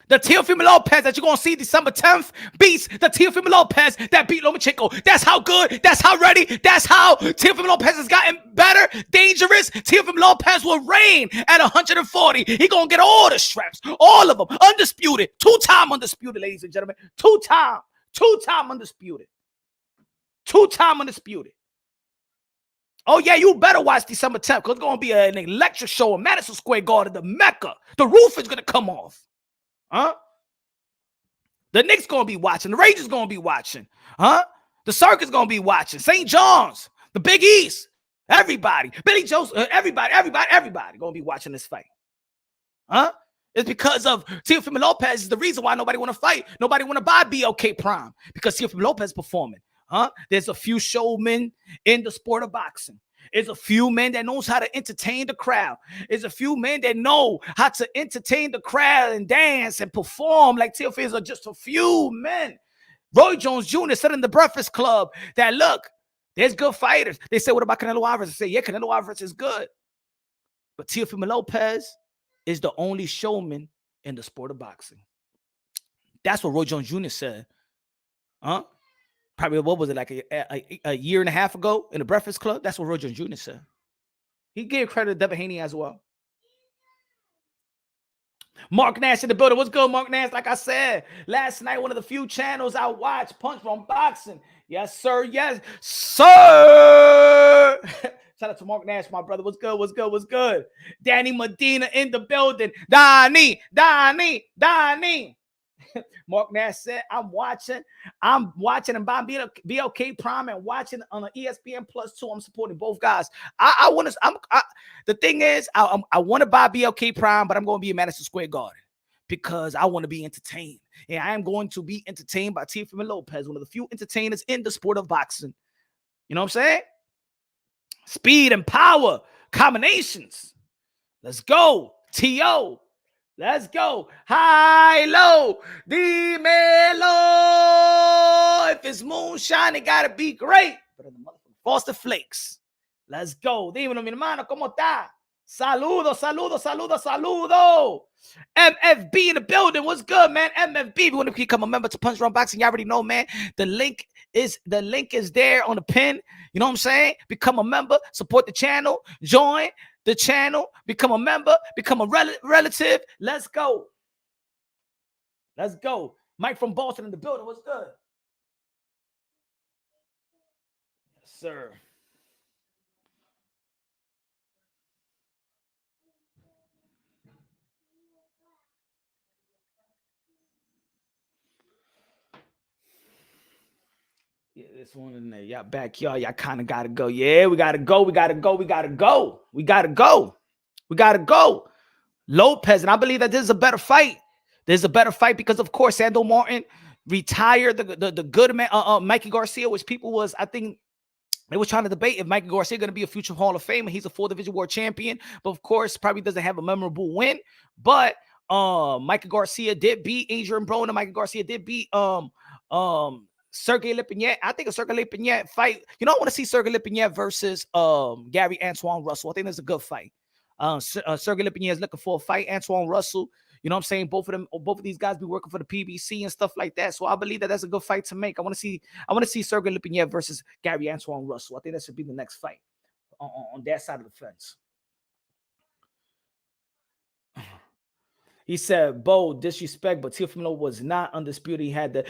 Speaker 2: The Teofimo Lopez that you're going to see December 10th beats the Teofimo Lopez that beat Lomachenko. That's how good, that's how ready, that's how Teofimo Lopez has gotten better, dangerous. Teofimo Lopez will reign at 140. He going to get all the straps, all of them, undisputed. Two-time undisputed, ladies and gentlemen. Two-time undisputed. Two-time undisputed. Oh, yeah, you better watch December 10th because it's going to be an electric show in Madison Square Garden, the Mecca. The roof is going to come off. The Knicks gonna be watching. The Rangers gonna be watching. The Circus gonna be watching. St. John's, the Big East, everybody, Billy Joe, everybody gonna be watching this fight. It's because of Teofimo Lopez is the reason why nobody want to fight. Nobody want to buy BLK Prime because Teofimo Lopez performing. There's a few showmen in the sport of boxing. There's a few men that knows how to entertain the crowd. There's a few men that know how to entertain the crowd and dance and perform like Teofimo are just a few men. Roy Jones Jr. said in the Breakfast Club that, look, there's good fighters. They said, what about Canelo Alvarez? I say, yeah, Canelo Alvarez is good. But Teofimo Lopez is the only showman in the sport of boxing. That's what Roy Jones Jr. said. Probably, what was it, like a year and a half ago in the Breakfast Club? That's what Roy Jones Jr. said. He gave credit to Devin Haney as well. Mark Nash in the building. What's good, Mark Nash? Like I said, last night, one of the few channels I watched, Punch from Boxing. Yes, sir. Yes, sir. Shout out to Mark Nash, my brother. What's good? What's good? What's good? Danny Medina in the building. Donnie. Mark Nash said, I'm watching and buying BLK Prime and watching on the ESPN Plus 2. I'm supporting both guys. The thing is, I want to buy BLK Prime, but I'm going to be in Madison Square Garden because I want to be entertained. And I am going to be entertained by Teofimo Lopez, one of the few entertainers in the sport of boxing. You know what I'm saying? Speed and power combinations. Let's go. T.O. Let's go. High, low. Dímelo. If it's moonshine, it gotta be great. But in the motherfucking Frosted Flakes. Let's go. Dímelo, mi hermano. ¿Cómo está? Saludo. MFB in the building. What's good, man? MFB. If you want to become a member to Punch Drunk Boxing, you already know, man. The link is there on the pin. You know what I'm saying? Become a member, support the channel, join the channel, become a member, become a relative. Let's go. Let's go. Mike from Boston in the building. What's good? Yes, sir. Yeah, this one in there. Y'all backyard. Y'all kind of got to go. Yeah, we got to go. Lopez, and I believe that this is a better fight. There's a better fight because, of course, Sandor Martin retired the good man, Mikey Garcia, which people was, I think, they were trying to debate if Mikey Garcia going to be a future Hall of Fame. He's a 4 Division World Champion, but of course, probably doesn't have a memorable win. But Mikey Garcia did beat Adrian Broner. Mikey Garcia did beat Sergey Lipinets. I think a Sergey Lipinets fight. You know, I want to see Sergey Lipinets versus Gary Antoine Russell. I think that's a good fight. Sergey Lipinets is looking for a fight. Antoine Russell, you know what I'm saying? Both of these guys be working for the PBC and stuff like that. So I believe that that's a good fight to make. I want to see Sergey Lipinets versus Gary Antoine Russell. I think that should be the next fight on that side of the fence. He said, Bo, disrespect, but Teofimo was not undisputed. He had the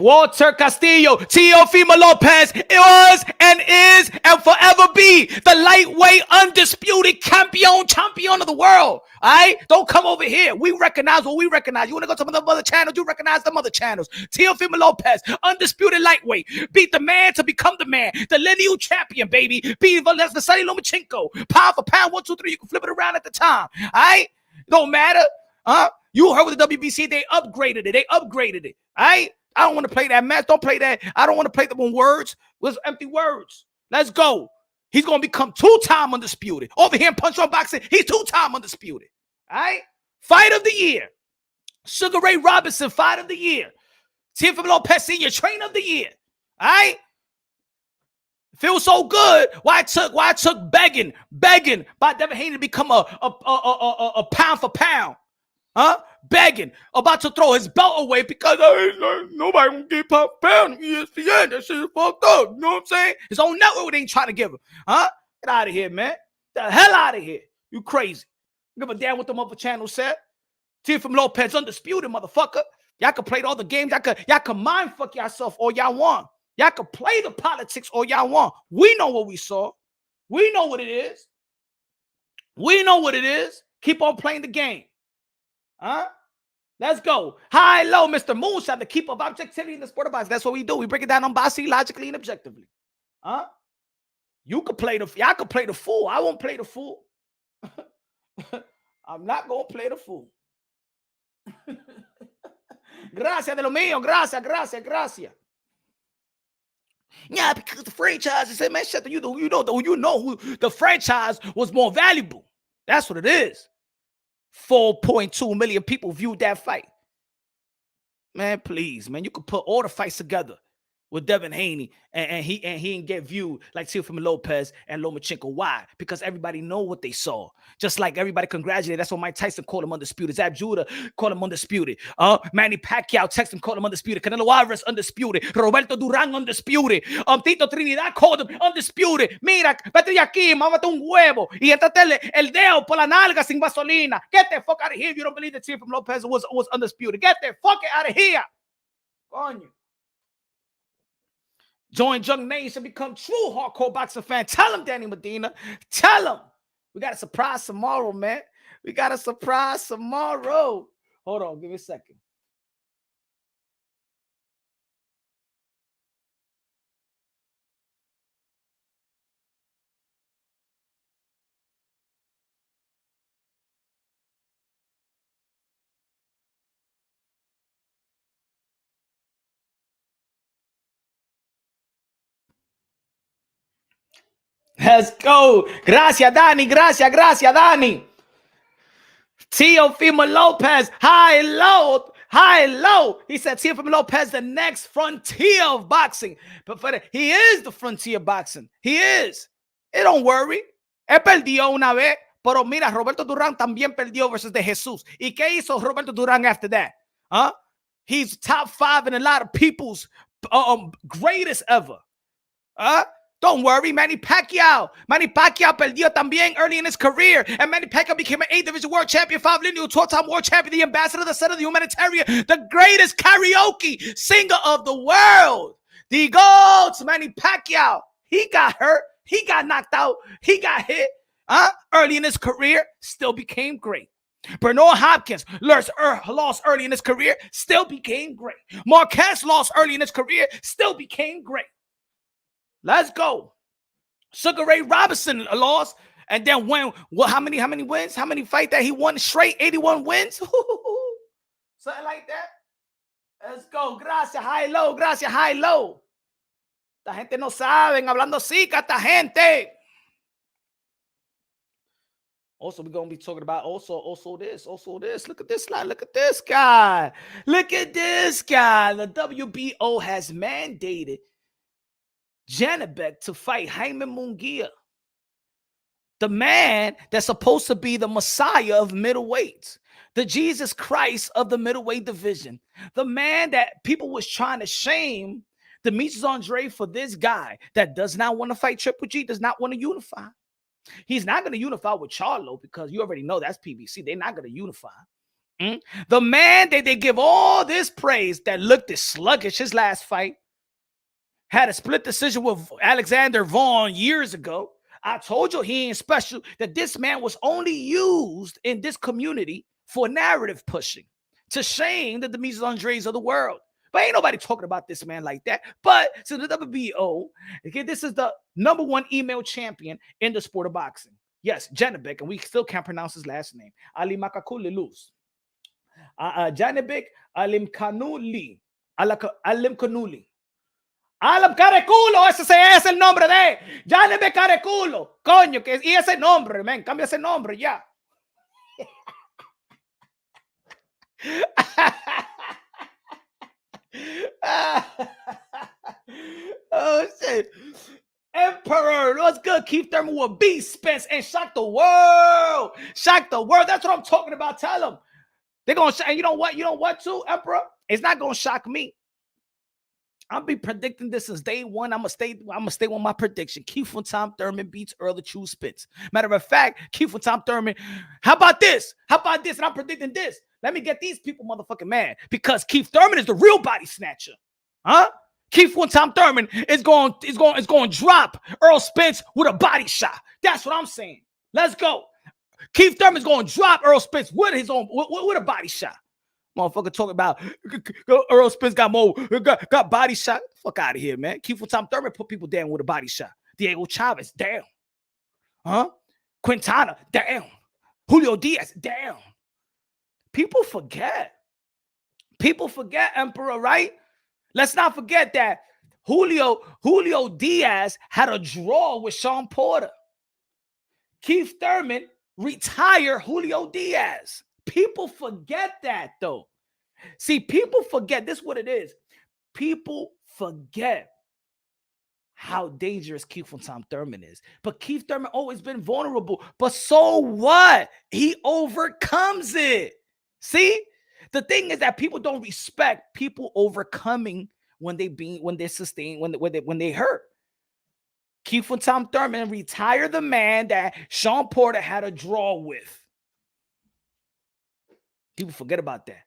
Speaker 2: Walter Castillo, Teofimo Lopez. It was and is and forever be the lightweight undisputed champion of the world. All right? Don't come over here. We recognize what we recognize. You want to go to some of the other channels? You recognize them other channels. Teofimo Lopez, undisputed lightweight. Beat the man to become the man. The lineal champion, baby. Beat Vasily Lomachenko. Pound for pound, 1, 2, 3. You can flip it around at the time. All right? Don't matter. You heard with the WBC, they upgraded it. All right? I don't want to play that match. Don't play that. I don't want to play them on words. With empty words. Let's go. He's going to become 2-time undisputed. Over here in Punch Drunk Boxing, he's 2-time undisputed. All right? Fight of the year. Sugar Ray Robinson, fight of the year. Teofimo Lopez Sr., train of the year. All right? Feels so good. Why I took begging by Devin Haney to become a pound for pound. Begging, about to throw his belt away because nobody gonna get pound for pound. ESPN, that shit is fucked up. You know what I'm saying? His own network ain't trying to give him. Get out of here, man. Get the hell out of here. You crazy. Give a damn what the mother channel said. Teofimo Lopez undisputed, motherfucker. Y'all can play all the games. Y'all can mind fuck yourself all y'all want. Y'all can play the politics all y'all want. We know what we saw. We know what it is. Keep on playing the game. Let's go. High, low, Mr. Moonshot, the keep of objectivity in the sport of boxing. That's what we do. We break it down on boxing logically and objectively. Y'all could play the fool. I won't play the fool. I'm not going to play the fool. Gracias de lo mío. Gracias, gracias, gracias. Yeah, because the franchise said, man, shut the, you know who the franchise was more valuable. That's what it is. 4.2 million people viewed that fight. Man, please, man, you could put all the fights together with Devin Haney, and he didn't get viewed like Teofimo Lopez and Lomachenko. Why? Because everybody know what they saw. Just like everybody congratulated. That's why Mike Tyson called him undisputed. Zab Judah called him undisputed. Manny Pacquiao texted him, called him undisputed. Canelo Alvarez undisputed. Roberto Duran undisputed. Tito Trinidad called him undisputed. Mira, vete de aquí, mámate un huevo y entrate el dedo por la nalga sin vaselina. Get the fuck out of here if you don't believe that Teofimo Lopez was undisputed. Get the fuck out of here. Coño. Join Jung Nation, become true hardcore boxing fan. Tell him, Danny Medina. Tell him. We got a surprise tomorrow, man. We got a surprise tomorrow. Hold on, give me a second. Let's go. Gracias, Danny. Gracias, Danny. Teofimo Lopez, high, low. He said Teofimo Lopez, the next frontier of boxing. But he is the frontier of boxing. He is. Don't worry. Él perdió una vez. Pero mira, Roberto Duran también perdió versus De Jesus. ¿Y qué hizo Roberto Duran after that? He's top 5 in a lot of people's greatest ever. Don't worry, Manny Pacquiao perdió también early in his career. And Manny Pacquiao became an 8th division world champion, 5 lineal, 12-time world champion, the ambassador, the son of the humanitarian, the greatest karaoke singer of the world. The GOAT, Manny Pacquiao. He got hurt. He got knocked out. He got hit. Early in his career, still became great. Bernard Hopkins lost early in his career, still became great. Marquez lost early in his career, still became great. Let's go. Sugar Ray Robinson lost, and then how many wins? How many fights that he won straight? 81 wins? Something like that. Let's go. Gracias, high, low. Gracias, high, low. Esta gente no saben, hablando zica, esta gente. Also, we're going to be talking about also this. Look at this slide. Look at this guy. Look at this guy. The WBO has mandated Janibek to fight Jaime Munguia, the man that's supposed to be the Messiah of middleweights, the Jesus Christ of the middleweight division, the man that people was trying to shame Demetrius Andrade for, this guy that does not want to fight Triple G, does not want to unify. He's not going to unify with Charlo because you already know that's PBC. They're not going to unify. The man that they give all this praise that looked as sluggish his last fight, had a split decision with Alexander Vaughn years ago. I told you he ain't special, that this man was only used in this community for narrative pushing, to shame the Demetrius Andrades of the world. But ain't nobody talking about this man like that. But to the WBO, okay, this is the #1 email champion in the sport of boxing. Yes, Janibek, and we still can't pronounce his last name. Ali Makakuli Luz. Janibek Alimkanuli. Alimkanuli. Alam Careculo, ese es el nombre de Janibek Careculo. Coño, y ese nombre, man, cambia ese nombre ya. Oh shit. Emperor, what's good? Keith Thurman will beat Spence and shock the world. Shock the world. That's what I'm talking about. Tell them. They're gonna and you know what too, Emperor? It's not gonna shock me. I'll be predicting this since day one. I'm gonna stay on my prediction. Keith von Tom Thurman beats Earl the True Spence. Matter of fact, Keith von Tom Thurman. How about this? And I'm predicting this. Let me get these people motherfucking mad because Keith Thurman is the real body snatcher. Keith von Tom Thurman is going to drop Errol Spence with a body shot. That's what I'm saying. Let's go. Keith Thurman is going to drop Errol Spence with his own with a body shot. Motherfucker talking about Errol Spence got body shot. Fuck out of here, man. Keith von Tom Thurman put people down with a body shot. Diego Chavez down. Quintana down. Julio Diaz down. People forget People forget, Emperor, right? Let's not forget that Julio Diaz had a draw with Sean Porter. Keith Thurman retired Julio Diaz. People forget that, though. See, people forget. This is what it is. People forget how dangerous Keith Thurman is. But Keith Thurman always been vulnerable. But so what? He overcomes it. See? The thing is that people don't respect people overcoming when they hurt. Keith Thurman retired the man that Sean Porter had a draw with. People forget about that.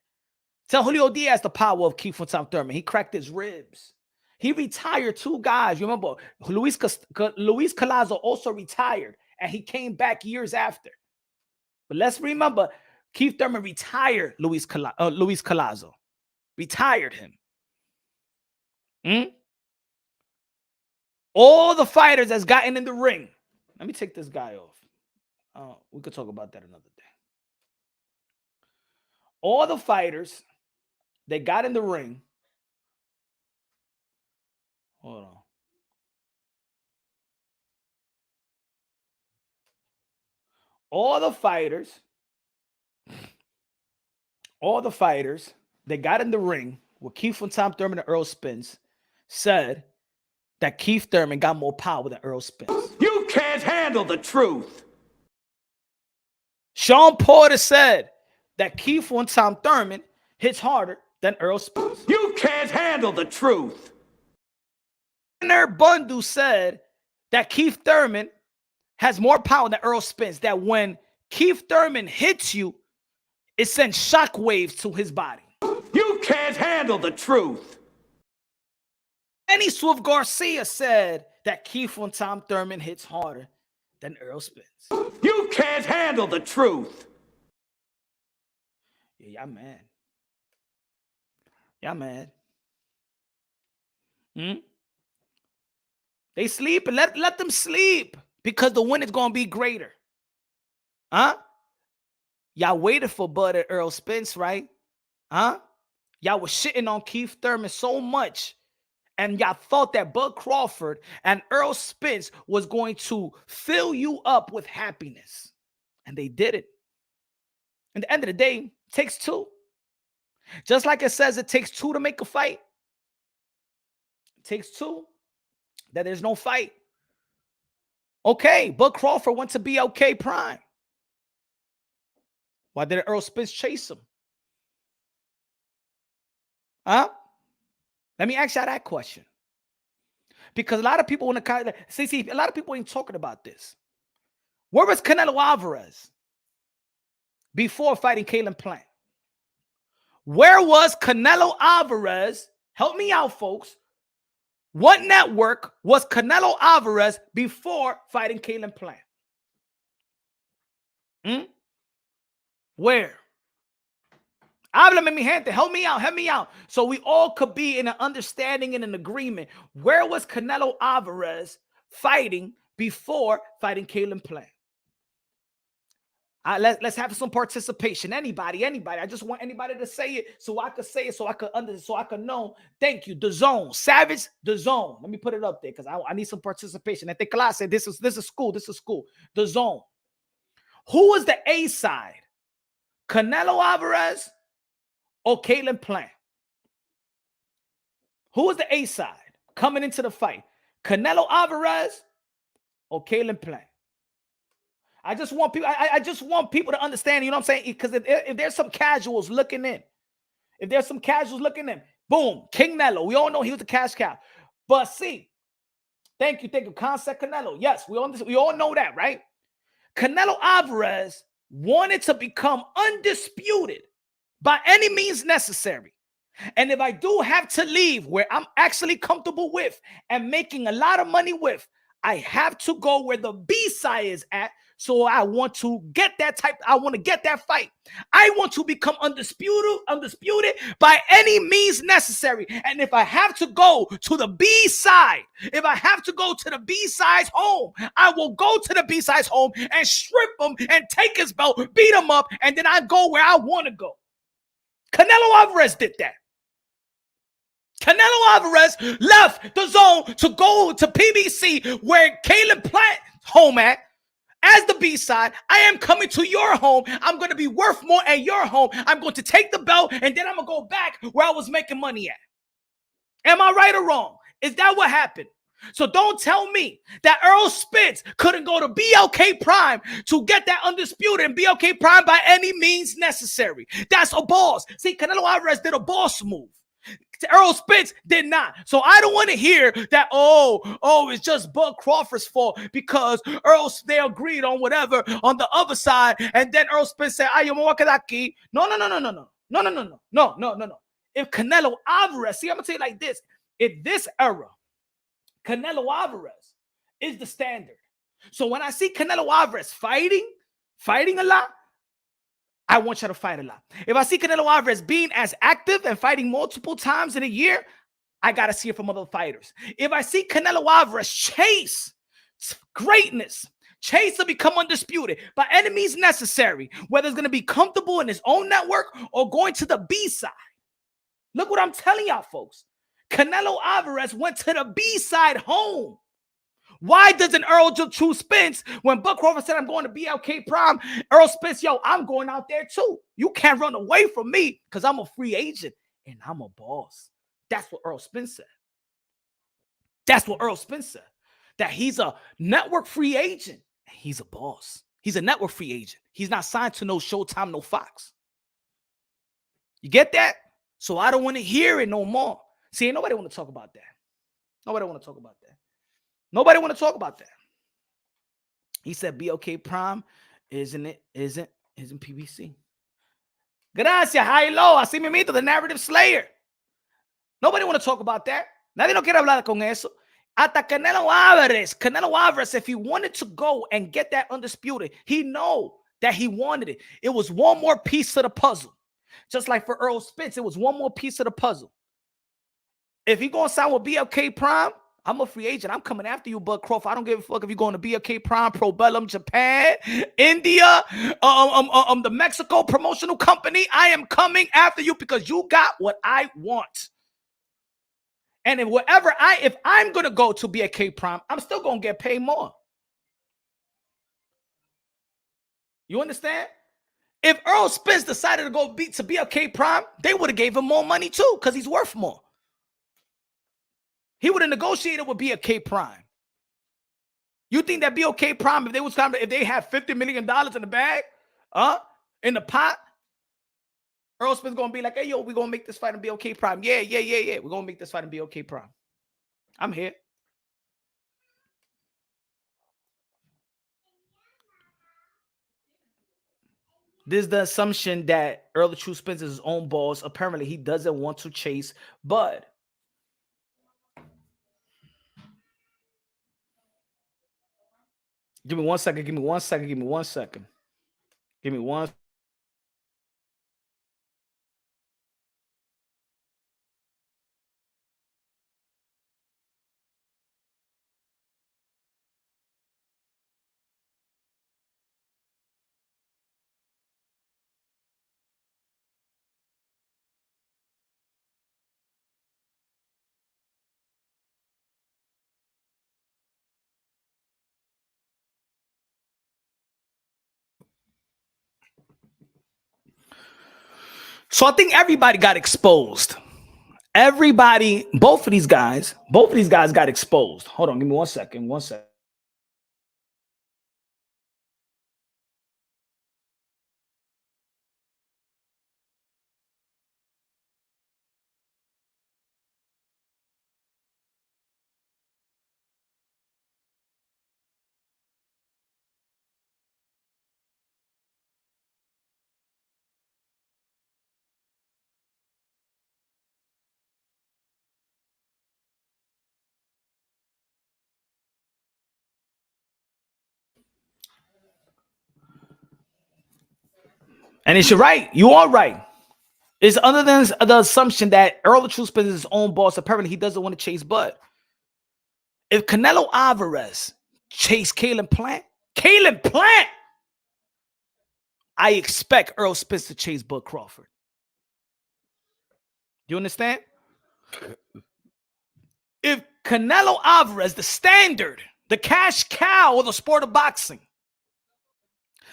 Speaker 2: Tell Julio Diaz the power of Keith Thurman. He cracked his ribs. He retired 2 guys. You remember, Luis Collazo also retired, and he came back years after. But let's remember, Keith Thurman retired Luis Collazo. Retired him. All the fighters that's gotten in the ring. Let me take this guy off. We could talk about that another day. All the fighters that got in the ring. Hold on. All the fighters that got in the ring with Keith Thurman and Errol Spence said that Keith Thurman got more power than Errol Spence.
Speaker 1: You can't handle the truth.
Speaker 2: Sean Porter said that Keith Thurman hits harder than Errol Spence.
Speaker 1: You can't handle the truth.
Speaker 2: Bundu said that Keith Thurman has more power than Errol Spence, that when Keith Thurman hits you, it sends shockwaves to his body.
Speaker 1: You can't handle the truth.
Speaker 2: Danny Swift Garcia said that Keith Thurman hits harder than Errol Spence.
Speaker 1: You can't handle the truth.
Speaker 2: Yeah, y'all mad. Y'all mad. They sleep and let them sleep, because the win is going to be greater. Huh? Y'all waited for Bud and Errol Spence, right? Huh? Y'all was shitting on Keith Thurman so much, and y'all thought that Bud Crawford and Errol Spence was going to fill you up with happiness. And they didn't. At the end of the day, it takes 2. Just like it says it takes 2 to make a fight. It takes 2. That there's no fight. Okay, Bud Crawford went to BLK Prime. Why didn't Errol Spence chase him? Huh? Let me ask y'all that question. Because a lot of people want to see, a lot of people ain't talking about this. Where was Canelo Alvarez before fighting Caleb Plant? Where was Canelo Alvarez? Help me out, folks. What network was Canelo Alvarez before fighting Caleb Plant? Where? Háblame, mi gente. Help me out. So we all could be in an understanding and an agreement. Where was Canelo Alvarez fighting before fighting Caleb Plant? Let's have some participation. Anybody. I just want anybody to say it so I could say it, so I could know. Thank you. The Zone. Savage, The Zone. Let me put it up there because I need some participation. I think class said this is school. The Zone. Who was the A side? Canelo Alvarez or Caleb Plant? Who was the A side coming into the fight? Canelo Alvarez or Caleb Plant? I just want people to understand, you know what I'm saying? Because if there's some casuals looking in, boom, King Nello. We all know he was a cash cow. But see, thank you. Concept Canelo. Yes, we all know that, right? Canelo Alvarez wanted to become undisputed by any means necessary. And if I do have to leave where I'm actually comfortable with and making a lot of money with, I have to go where the B side is at. So I want to get that fight. I want to become undisputed by any means necessary. And if I have to go to the B side, if I have to go to the B side's home, I will go to the B side's home and strip him and take his belt, beat him up, and then I go where I want to go. Canelo Alvarez did that. Canelo Alvarez left the zone to go to PBC where Caleb Plant home at as the B-side. I am coming to your home. I'm going to be worth more at your home. I'm going to take the belt and then I'm going to go back where I was making money at. Am I right or wrong? Is that what happened? So don't tell me that Errol Spence couldn't go to BLK Prime to get that undisputed in BLK Prime by any means necessary. That's a boss. See, Canelo Alvarez did a boss move. Errol Spence did not. So I don't want to hear that, it's just Bud Crawford's fault because they agreed on whatever on the other side. And then Errol Spence said, yo me voy a quedar aquí. No. If Canelo Alvarez, see, I'm going to tell you like this. If this era, Canelo Alvarez is the standard. So when I see Canelo Alvarez fighting a lot, I want you to fight a lot. If I see Canelo Alvarez being as active and fighting multiple times in a year, I got to see it from other fighters. If I see Canelo Alvarez chase greatness, chase to become undisputed by any means necessary, whether it's going to be comfortable in his own network or going to the B-side. Look what I'm telling y'all, folks. Canelo Alvarez went to the B-side home. Why doesn't Errol choose Spence when Buck Crawford said, I'm going to BLK Prime? Errol Spence, I'm going out there too. You can't run away from me because I'm a free agent and I'm a boss. That's what Errol Spence said. That's what Errol Spence said. That he's a network free agent and he's a boss. He's a network free agent. He's not signed to no Showtime, no Fox. You get that? So I don't want to hear it no more. See, ain't nobody want to talk about that. Nobody want to talk about that. Nobody want to talk about that. He said BLK Prime isn't PBC. Gracias, Jailo. Así mismito, the narrative slayer. Nobody want to talk about that. Nadie no quiere hablar con eso. Hasta Canelo Alvarez, if he wanted to go and get that undisputed, he know that he wanted it. It was one more piece of the puzzle. Just like for Errol Spence, it was one more piece of the puzzle. If he going to sign with BLK Prime, I'm a free agent. I'm coming after you, Bud Crawford. I don't give a fuck if you're going to BLK Prime, Pro Bellum, Japan, India, the Mexico promotional company. I am coming after you because you got what I want. And if I'm going to go to BLK Prime, I'm still going to get paid more. You understand? If Errol Spence decided to go to BLK Prime, they would have gave him more money too because he's worth more. He would have negotiated with BLK Prime. You think that BLK Prime, if they had $50 million in the bag, in the pot, Errol Spence going to be like, hey, we're going to make this fight in BLK Prime. Yeah. We're going to make this fight in BLK Prime. I'm here. This is the assumption that Errol True Spence is his own boss. Apparently, he doesn't want to chase Bud. Give me 1 second. So I think everybody got exposed. Both of these guys got exposed. Hold on, give me 1 second. And it's right. You are right. It's other than the assumption that Errol True Spence is his own boss. Apparently, he doesn't want to chase Bud. If Canelo Alvarez chased Caleb Plant, I expect Errol Spence to chase Bud Crawford. You understand? If Canelo Alvarez, the standard, the cash cow of the sport of boxing,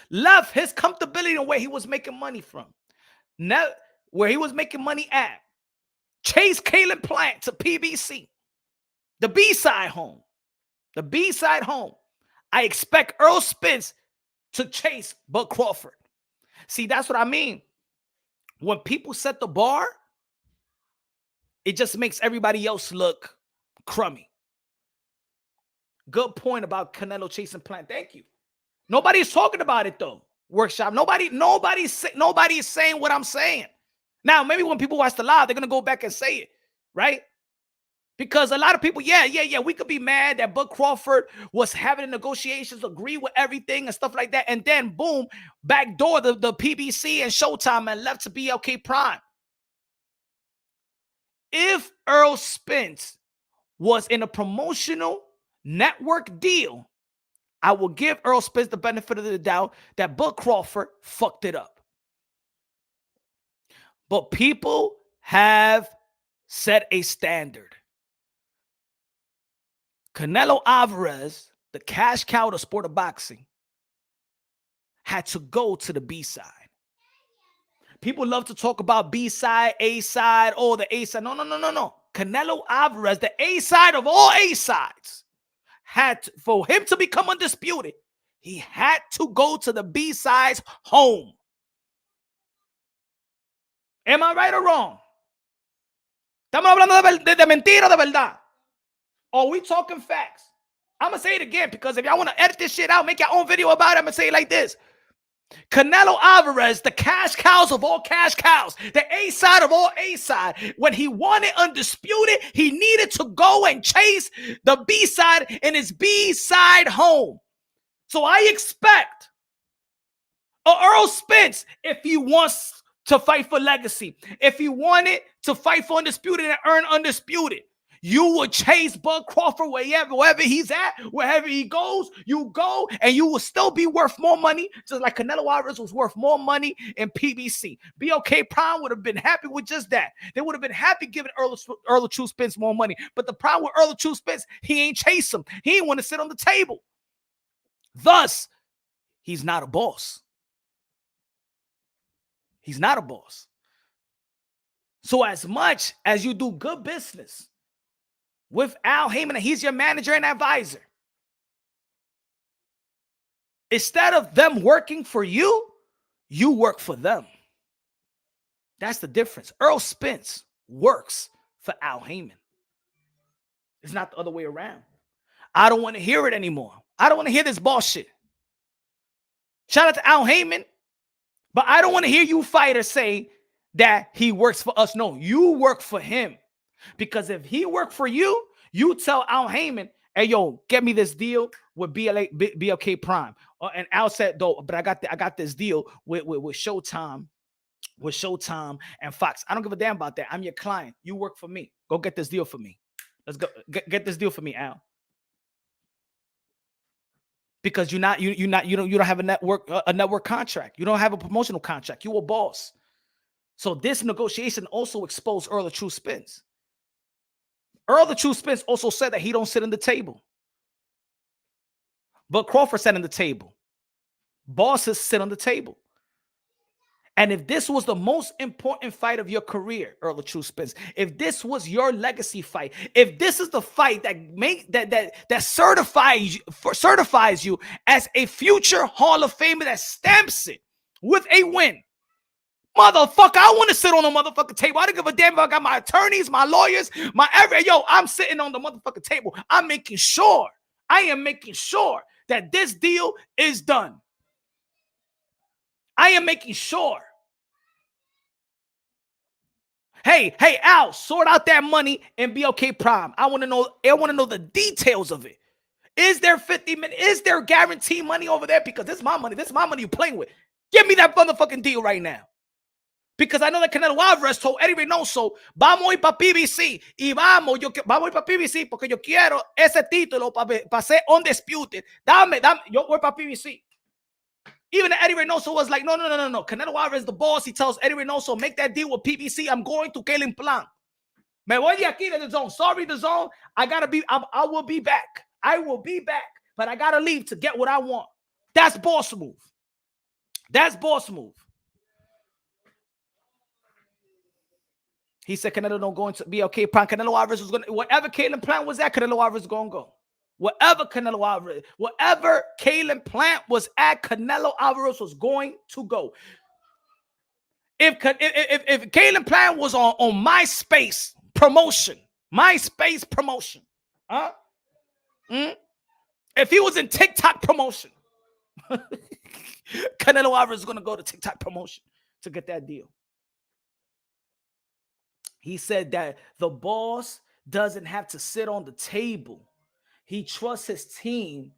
Speaker 2: left his comfortability and where he was making money from, where he was making money at, chase Caleb Plant to PBC, the B-side home, I expect Errol Spence to chase Bud Crawford. See, that's what I mean. When people set the bar, it just makes everybody else look crummy. Good point about Canelo chasing Plant. Thank you. Nobody's talking about it though. Workshop. Nobody's saying what I'm saying. Now, maybe when people watch the live, they're gonna go back and say it, right? Because a lot of people, we could be mad that Bud Crawford was having negotiations, agree with everything and stuff like that, and then boom, backdoor the PBC and Showtime and left to BLK Prime. If Errol Spence was in a promotional network deal, I will give Errol Spence the benefit of the doubt that Bud Crawford fucked it up. But people have set a standard. Canelo Alvarez, the cash cow of the sport of boxing, had to go to the B-side. People love to talk about B-side, A-side, the A-side. No. Canelo Alvarez, the A-side of all A-sides, for him to become undisputed, he had to go to the B-side's home. Am I right or wrong? Estamos hablando de mentira o de verdad? Or are we talking facts? I'm going to say it again because if y'all want to edit this shit out, make your own video about it, I'm going to say it like this. Canelo Alvarez, the cash cows of all cash cows, the A-side of all A-side, when he wanted undisputed, he needed to go and chase the B-side in his B-side home. So I expect Errol Spence, if he wants to fight for legacy, if he wanted to fight for undisputed and earn undisputed, you will chase Bud Crawford wherever he's at, wherever he goes, you go, and you will still be worth more money, just like Canelo Alvarez was worth more money in PBC. BLK Prime would have been happy with just that. They would have been happy giving Errol True Spence more money. But the problem with Errol True Spence, he ain't chase him. He ain't want to sit on the table. Thus, he's not a boss. He's not a boss. So as much as you do good business with Al Heyman, and he's your manager and advisor, instead of them working for you, you work for them. That's the difference. Errol Spence works for Al Heyman. It's not the other way around. I don't want to hear it anymore. I don't want to hear this bullshit. Shout out to Al Heyman, but I don't want to hear you fighters say that he works for us. No, you work for him. Because if he worked for you, you tell Al Heyman, hey, yo, get me this deal with BLK Prime. And Al said, though, but I got this deal with Showtime, and Fox. I don't give a damn about that. I'm your client. You work for me. Go get this deal for me. Let's go get this deal for me, Al. Because you don't have a network contract. You don't have a promotional contract. You a boss. So this negotiation also exposed Errol True Spence. Errol True Spence also said that he don't sit on the table. But Crawford sat on the table. Bosses sit on the table. And if this was the most important fight of your career, Errol True Spence, if this was your legacy fight, if this is the fight that certifies you as a future Hall of Famer, that stamps it with a win, motherfucker, I want to sit on the motherfucking table. I don't give a damn if I got my attorneys, my lawyers, I'm sitting on the motherfucking table. I am making sure that this deal is done. I am making sure. Hey, Al, sort out that money in BLK Prime. I want to know the details of it. Is there 50 minutes? Is there guarantee money over there? Because this is my money. This is my money you're playing with. Give me that motherfucking deal right now. Because I know that Canelo Alvarez told Eddie Reynoso, vamos a ir para PBC. Y vamos a ir para PBC porque yo quiero ese título para ser undisputed. Dame, yo voy para PBC. Even Eddie Reynoso was like, no. Canelo Alvarez is the boss. He tells Eddie Reynoso, make that deal with PBC. I'm going to Kalen Plan. Me voy de aquí de the zone. Sorry, the zone. I will be back. I will be back. But I gotta leave to get what I want. That's boss move. That's boss move. He said Canelo don't going to be okay. Canelo Alvarez was going to, whatever Kalen Plant was at, Canelo Alvarez was going to go. Whatever Kalen Plant was at, Canelo Alvarez was going to go. If Kalen Plant was on MySpace promotion, huh? If he was in TikTok promotion, Canelo Alvarez is going to go to TikTok promotion to get that deal. He said that the boss doesn't have to sit on the table. He trusts his team.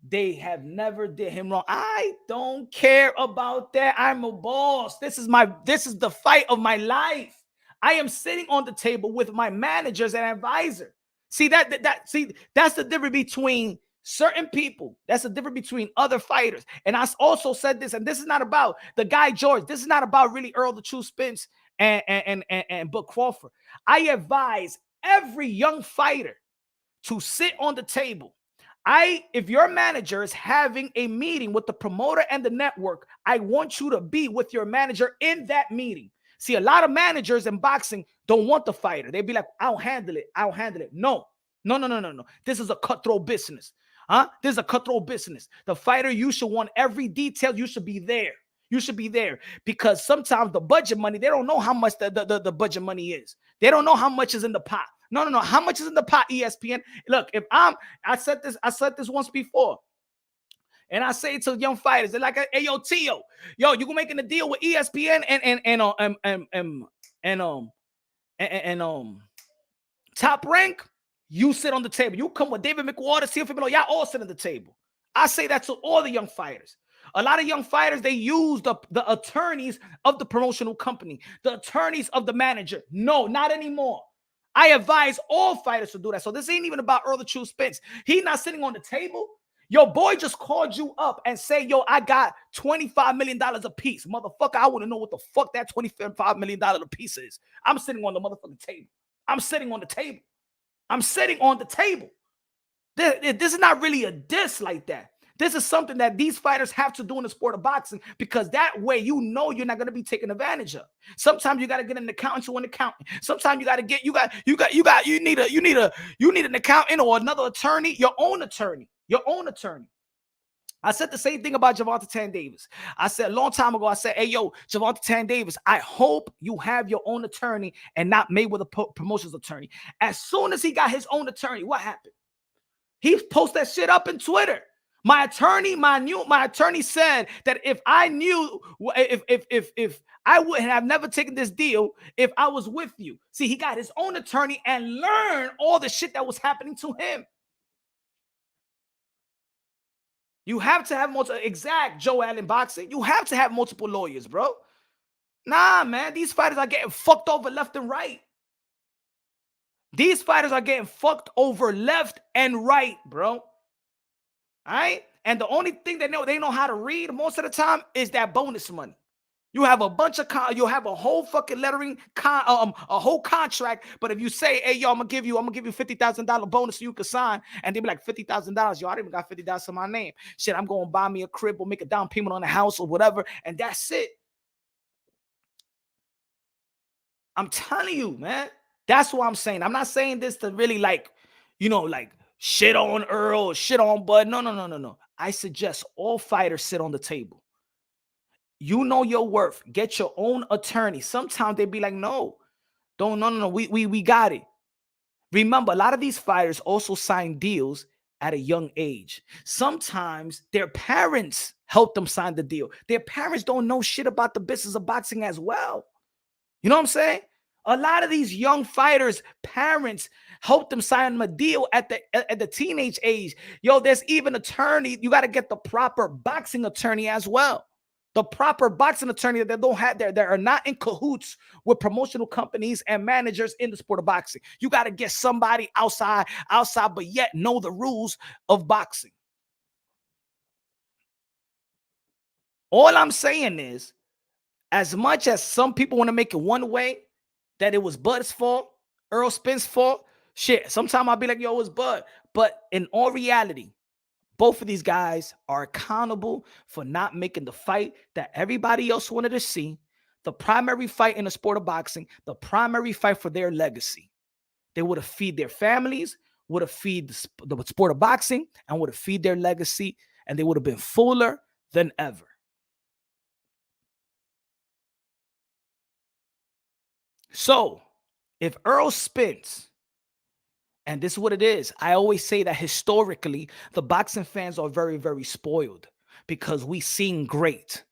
Speaker 2: They have never did him wrong. I don't care about that. I'm a boss. This is the fight of my life. I am sitting on the table with my managers and advisor. See that's the difference between certain people. That's the difference between other fighters. And I also said this, and this is not about the guy George. This is not about really Errol the True Spence and Book Crawford. I advise every young fighter to sit on the table. If your manager is having a meeting with the promoter and the network, I want you to be with your manager in that meeting. See, a lot of managers in boxing don't want the fighter. They'd be like, I'll handle it. No. This is a cutthroat business. This is a cutthroat business. The fighter, you should want every detail. You should be there. Because sometimes the budget money, they don't know how much the budget money is. They don't know how much is in the pot. No. How much is in the pot, ESPN? Look, I said this once before. And I say it to young fighters, they're like, hey, yo, Tio, yo, you making a deal with ESPN and Top Rank? You sit on the table. You come with David McWater, see if y'all all sit at the table. I say that to all the young fighters. A lot of young fighters, they use the attorneys of the promotional company, the attorneys of the manager. No, not anymore. I advise all fighters to do that. So this ain't even about Errol the True Spence. He's not sitting on the table. Your boy just called you up and say, yo, I got $25 million a piece. Motherfucker, I want to know what the fuck that $25 million a piece is. I'm sitting on the motherfucking table. I'm sitting on the table. This is not really a diss like that. This is something that these fighters have to do in the sport of boxing, because that way you know you're not going to be taken advantage of. Sometimes you got to get an accountant to an accountant. Sometimes you got to get you need an accountant or another attorney, your own attorney. I said the same thing about Gervonta Tank Davis. I said a long time ago, I said, hey, yo, Gervonta Tank Davis, I hope you have your own attorney and not Mayweather Promotions attorney. As soon as he got his own attorney, what happened? He posted that shit up in Twitter. My attorney said that if I knew, if I would have never taken this deal if I was with you. See, he got his own attorney and learned all the shit that was happening to him. You have to have multiple, exact Joe Allen boxing. You have to have multiple lawyers, bro. Nah, man, these fighters are getting fucked over left and right. These fighters are getting fucked over left and right, bro. All right? And the only thing they know how to read most of the time is that bonus money. You have a bunch of you'll have a whole fucking lettering a whole contract, but if you say, hey, yo, I'm gonna give you $50,000 bonus so you can sign, and they be like, $50,000, yo, I didn't even got $50,000 in my name. Shit, I'm gonna buy me a crib or make a down payment on a house or whatever, and that's it. I'm telling you, man. That's what I'm saying. I'm not saying this to really like shit on Earl, shit on Bud. No. I suggest all fighters sit on the table. You know your worth. Get your own attorney. Sometimes they be like, no, we got it. Remember, a lot of these fighters also sign deals at a young age. Sometimes their parents help them sign the deal. Their parents don't know shit about the business of boxing as well. You know what I'm saying? A lot of these young fighters' parents help them sign them a deal at the teenage age. Yo, there's even attorney. You got to get the proper boxing attorney as well. The proper boxing attorney that don't have that are not in cahoots with promotional companies and managers in the sport of boxing. You got to get somebody outside, but yet know the rules of boxing. All I'm saying is, as much as some people want to make it one way, that it was Bud's fault, Errol Spence's fault, shit, sometimes I'll be like, yo, it's Bud. But in all reality, both of these guys are accountable for not making the fight that everybody else wanted to see, the primary fight in the sport of boxing, the primary fight for their legacy. They would have feed their families, would have feed the sport of boxing, and would have feed their legacy, and they would have been fuller than ever. So, if Errol Spence, and this is what it is, I always say that historically, the boxing fans are very, very spoiled because we seen great.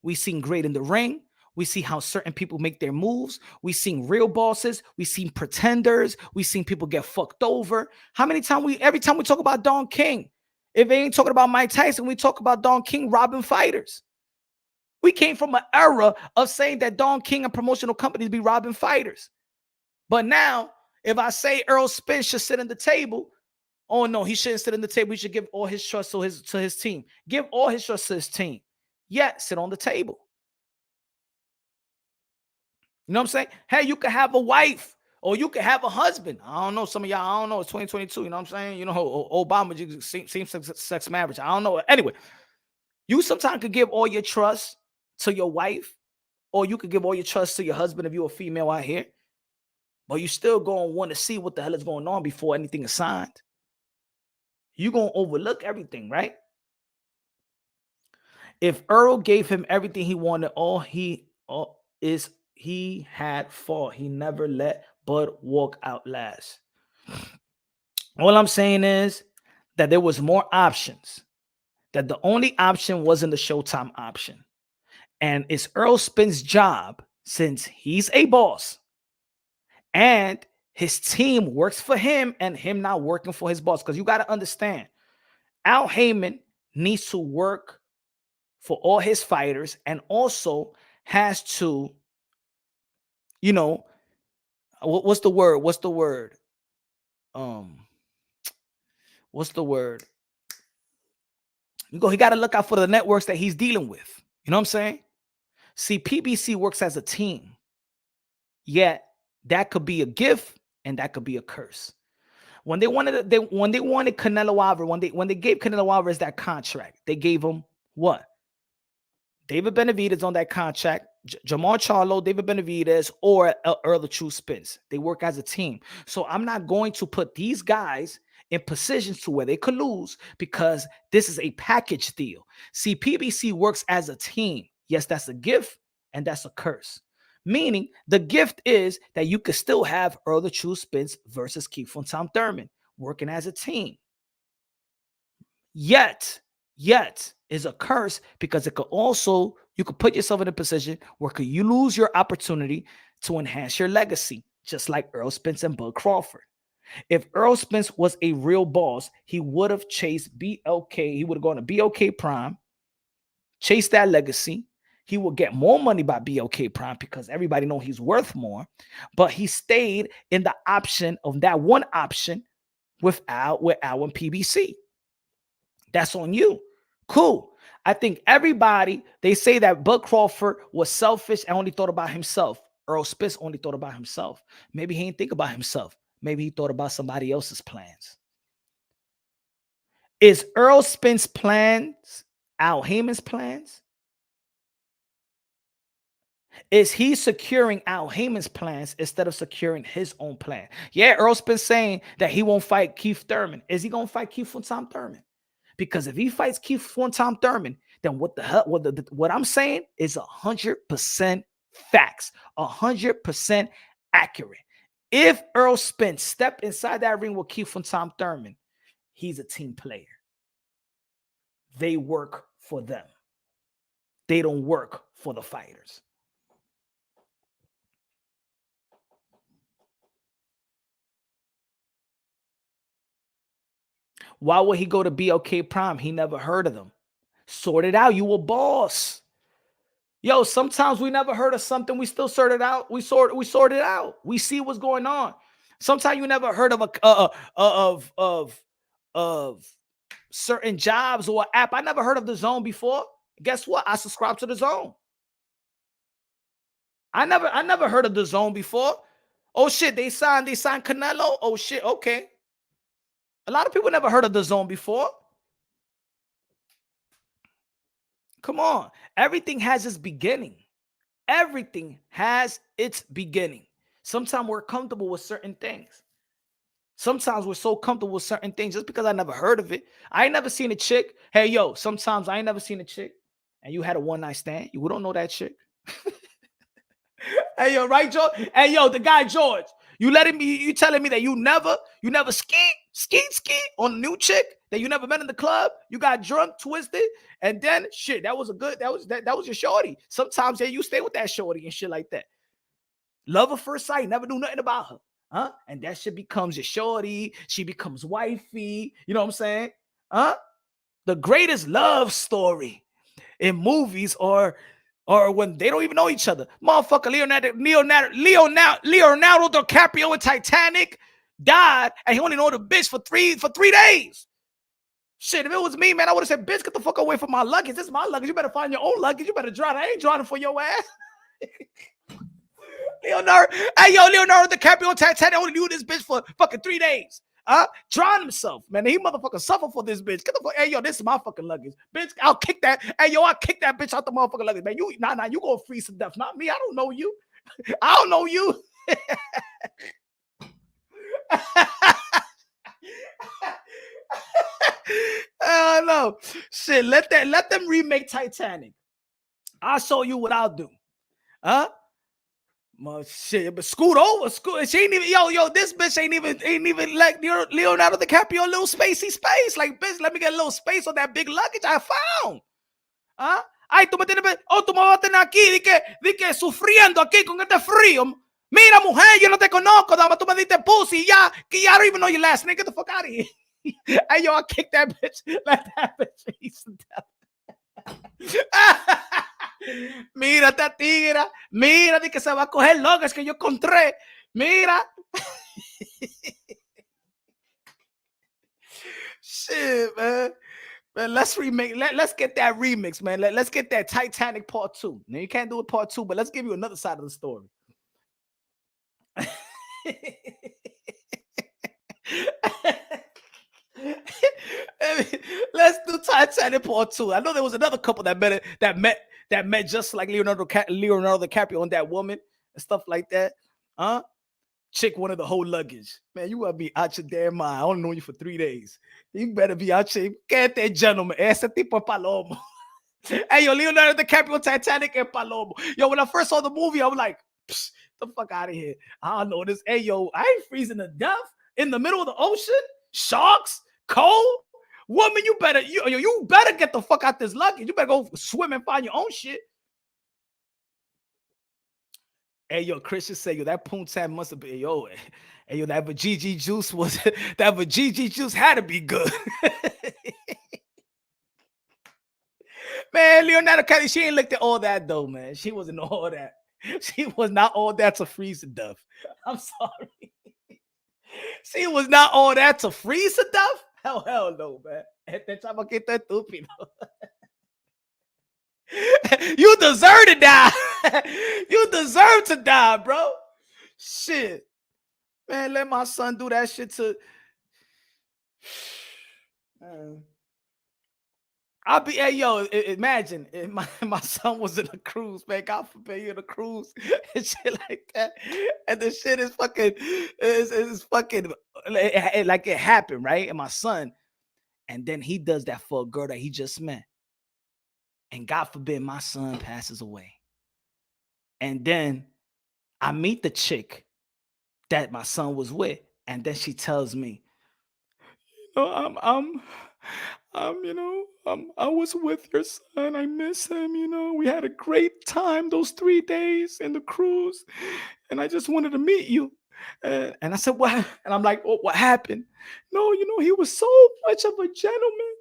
Speaker 2: We seen great in the ring. We see how certain people make their moves. We seen real bosses. We seen pretenders. We seen people get fucked over. How many times every time we talk about Don King, if they ain't talking about Mike Tyson, we talk about Don King robbing fighters. We came from an era of saying that Don King and promotional companies be robbing fighters. But now, if I say Errol Spence should sit at the table, oh no, he shouldn't sit at the table. He should give all his trust to his team. Give all his trust to his team. Yet, sit on the table. You know what I'm saying? Hey, you could have a wife or you could have a husband. I don't know. Some of y'all, I don't know. It's 2022. You know what I'm saying? You know, Obama same-sex marriage. I don't know. Anyway, you sometimes could give all your trust to your wife, or you could give all your trust to your husband if you're a female out here. But you still going to want to see what the hell is going on before anything is signed. You're going to overlook everything, right? If Earl gave him everything he wanted, he had fought. He never let Bud walk out last. All I'm saying is that there was more options. That the only option wasn't the Showtime option. And it's Errol Spence's job, since he's a boss and his team works for him and him not working for his boss. Because you got to understand, Al Heyman needs to work for all his fighters and also has to, you know, what's the word? What's the word? He got to look out for the networks that he's dealing with. You know what I'm saying? See, PBC works as a team. Yet that could be a gift and that could be a curse. When they wanted Canelo Alvarez, when they gave Canelo Alvarez that contract, they gave him what? David Benavidez on that contract, Jamal Charlo, David Benavidez, or Errol the True Spence. They work as a team. So I'm not going to put these guys in positions to where they could lose because this is a package deal. See, PBC works as a team. Yes, that's a gift and that's a curse. Meaning the gift is that you could still have Errol the True Spence versus Keith Thurman working as a team. Yet is a curse because it could also, you could put yourself in a position where you lose your opportunity to enhance your legacy, just like Errol Spence and Bud Crawford. If Errol Spence was a real boss, he would have chased BLK. He would have gone to BLK Prime, chased that legacy. He would get more money by BLK Prime because everybody knows he's worth more. But he stayed in the option of that one option with Al and PBC. That's on you. Cool. I think everybody, they say that Bud Crawford was selfish and only thought about himself. Errol Spence only thought about himself. Maybe he didn't think about himself. Maybe he thought about somebody else's plans. Is Errol Spence's plans Al Heyman's plans? Is he securing Al Heyman's plans instead of securing his own plan? Yeah, Errol Spence saying that he won't fight Keith Thurman. Is he going to fight Keith Thurman? Because if he fights Keith Thurman, then what the hell? What I'm saying is 100% facts, 100% accurate. If Errol Spence stepped inside that ring with Keith Thurman, he's a team player. They work for them. They don't work for the fighters. Why would he go to BLK Prime? He never heard of them. Sort it out. You a boss. Yo, sometimes we never heard of something. We still sort it out. We sort it out. We see what's going on. Sometimes you never heard of certain jobs or app. I never heard of The Zone before. Guess what? I subscribe to the Zone. I never heard of the Zone before. Oh shit, they signed Canelo. Oh shit, okay. A lot of people never heard of the Zone before. Come on. Everything has its beginning. Everything has its beginning. Sometimes we're comfortable with certain things. Sometimes we're so comfortable with certain things just because I never heard of it. I ain't never seen a chick. Hey, yo, sometimes I ain't never seen a chick and you had a one-night stand. You don't know that chick. Hey, yo, right, George? Hey, yo, the guy, George, you telling me that you never ski on a new chick that you never met in the club? You got drunk, twisted, and then shit, that was your shorty. Sometimes, yeah, you stay with that shorty and shit like that. Love at first sight, never knew nothing about her. Huh? And that shit becomes your shorty. She becomes wifey. You know what I'm saying? Huh? The greatest love story in movies or when they don't even know each other. Motherfucker Leonardo DiCaprio in Titanic died, and he only known the bitch for three days. Shit, if it was me, man, I would have said, bitch, get the fuck away from my luggage. This is my luggage. You better find your own luggage. You better drive. I ain't driving for your ass. Leonardo DiCaprio in Titanic only knew this bitch for fucking 3 days. Drowned himself, man. He motherfucker suffer for this bitch. Get the fuck, hey, yo, this is my fucking luggage. Bitch, I'll kick that. Hey, yo, I'll kick that bitch out the motherfucking luggage, man. You gonna freeze to death. Not me. I don't know you. I don't know you. Oh no. Shit, let them remake Titanic. I'll show you what I'll do. Well, shit, but scoot over. She ain't even, yo, this bitch ain't even like Leonardo DiCaprio, a little spacey space. Like, bitch, let me get a little space on that big luggage I found. Ay, tú me vas a tener aquí, di que sufriendo aquí con este frío. Mira, mujer, yo no te conozco, dama, tú me diste pussy, ya, que I don't even know your last name. Get the fuck out of here. Hey, yo, I kick that bitch. Let that bitch freeze to death. Mira esta tigra, mira de que se va a coger logas que yo encontré, mira. Shit, man. Man, let's get that remix, man. Let's get that Titanic part 2. Now you can't do it part 2, but let's give you another side of the story. Let's do Titanic part 2. I know there was another couple that met just like Leonardo DiCaprio on that woman and stuff like that. Chick wanted the whole luggage. Man, you gotta be out your damn mind. I only know you for 3 days. You better be out your get that gentleman. Ese tipo palomo. Hey, yo, Leonardo DiCaprio, Titanic and Palomo. Yo, when I first saw the movie, I was like, the fuck out of here. I don't know this. Hey, yo, I ain't freezing to death in the middle of the ocean. Sharks, cold. Woman, you better get the fuck out this luggage. You better go swim and find your own shit. Hey, yo, Christian say, yo, that Poontang must have been, yo, hey, yo, that Vajiji juice had to be good. Man, Leonardo DiCaprio, she ain't looked at all that, though, man. She wasn't all that. She was not all that to freeze to death. I'm sorry. She was not all that to freeze to death? Hell no, man. You deserve to die. You deserve to die, bro. Shit. Man, let my son do that shit to... Hey, yo, imagine if my son was in a cruise, man. God forbid you in a cruise and shit like that. And the shit is fucking, like it happened, right? And my son, and then he does that for a girl that he just met. And God forbid my son passes away. And then I meet the chick that my son was with. And then she tells me, I was with your son. I miss him. We had a great time those 3 days in the cruise, and I just wanted to meet you. And I said, what? And I'm like, what happened? No, he was so much of a gentleman.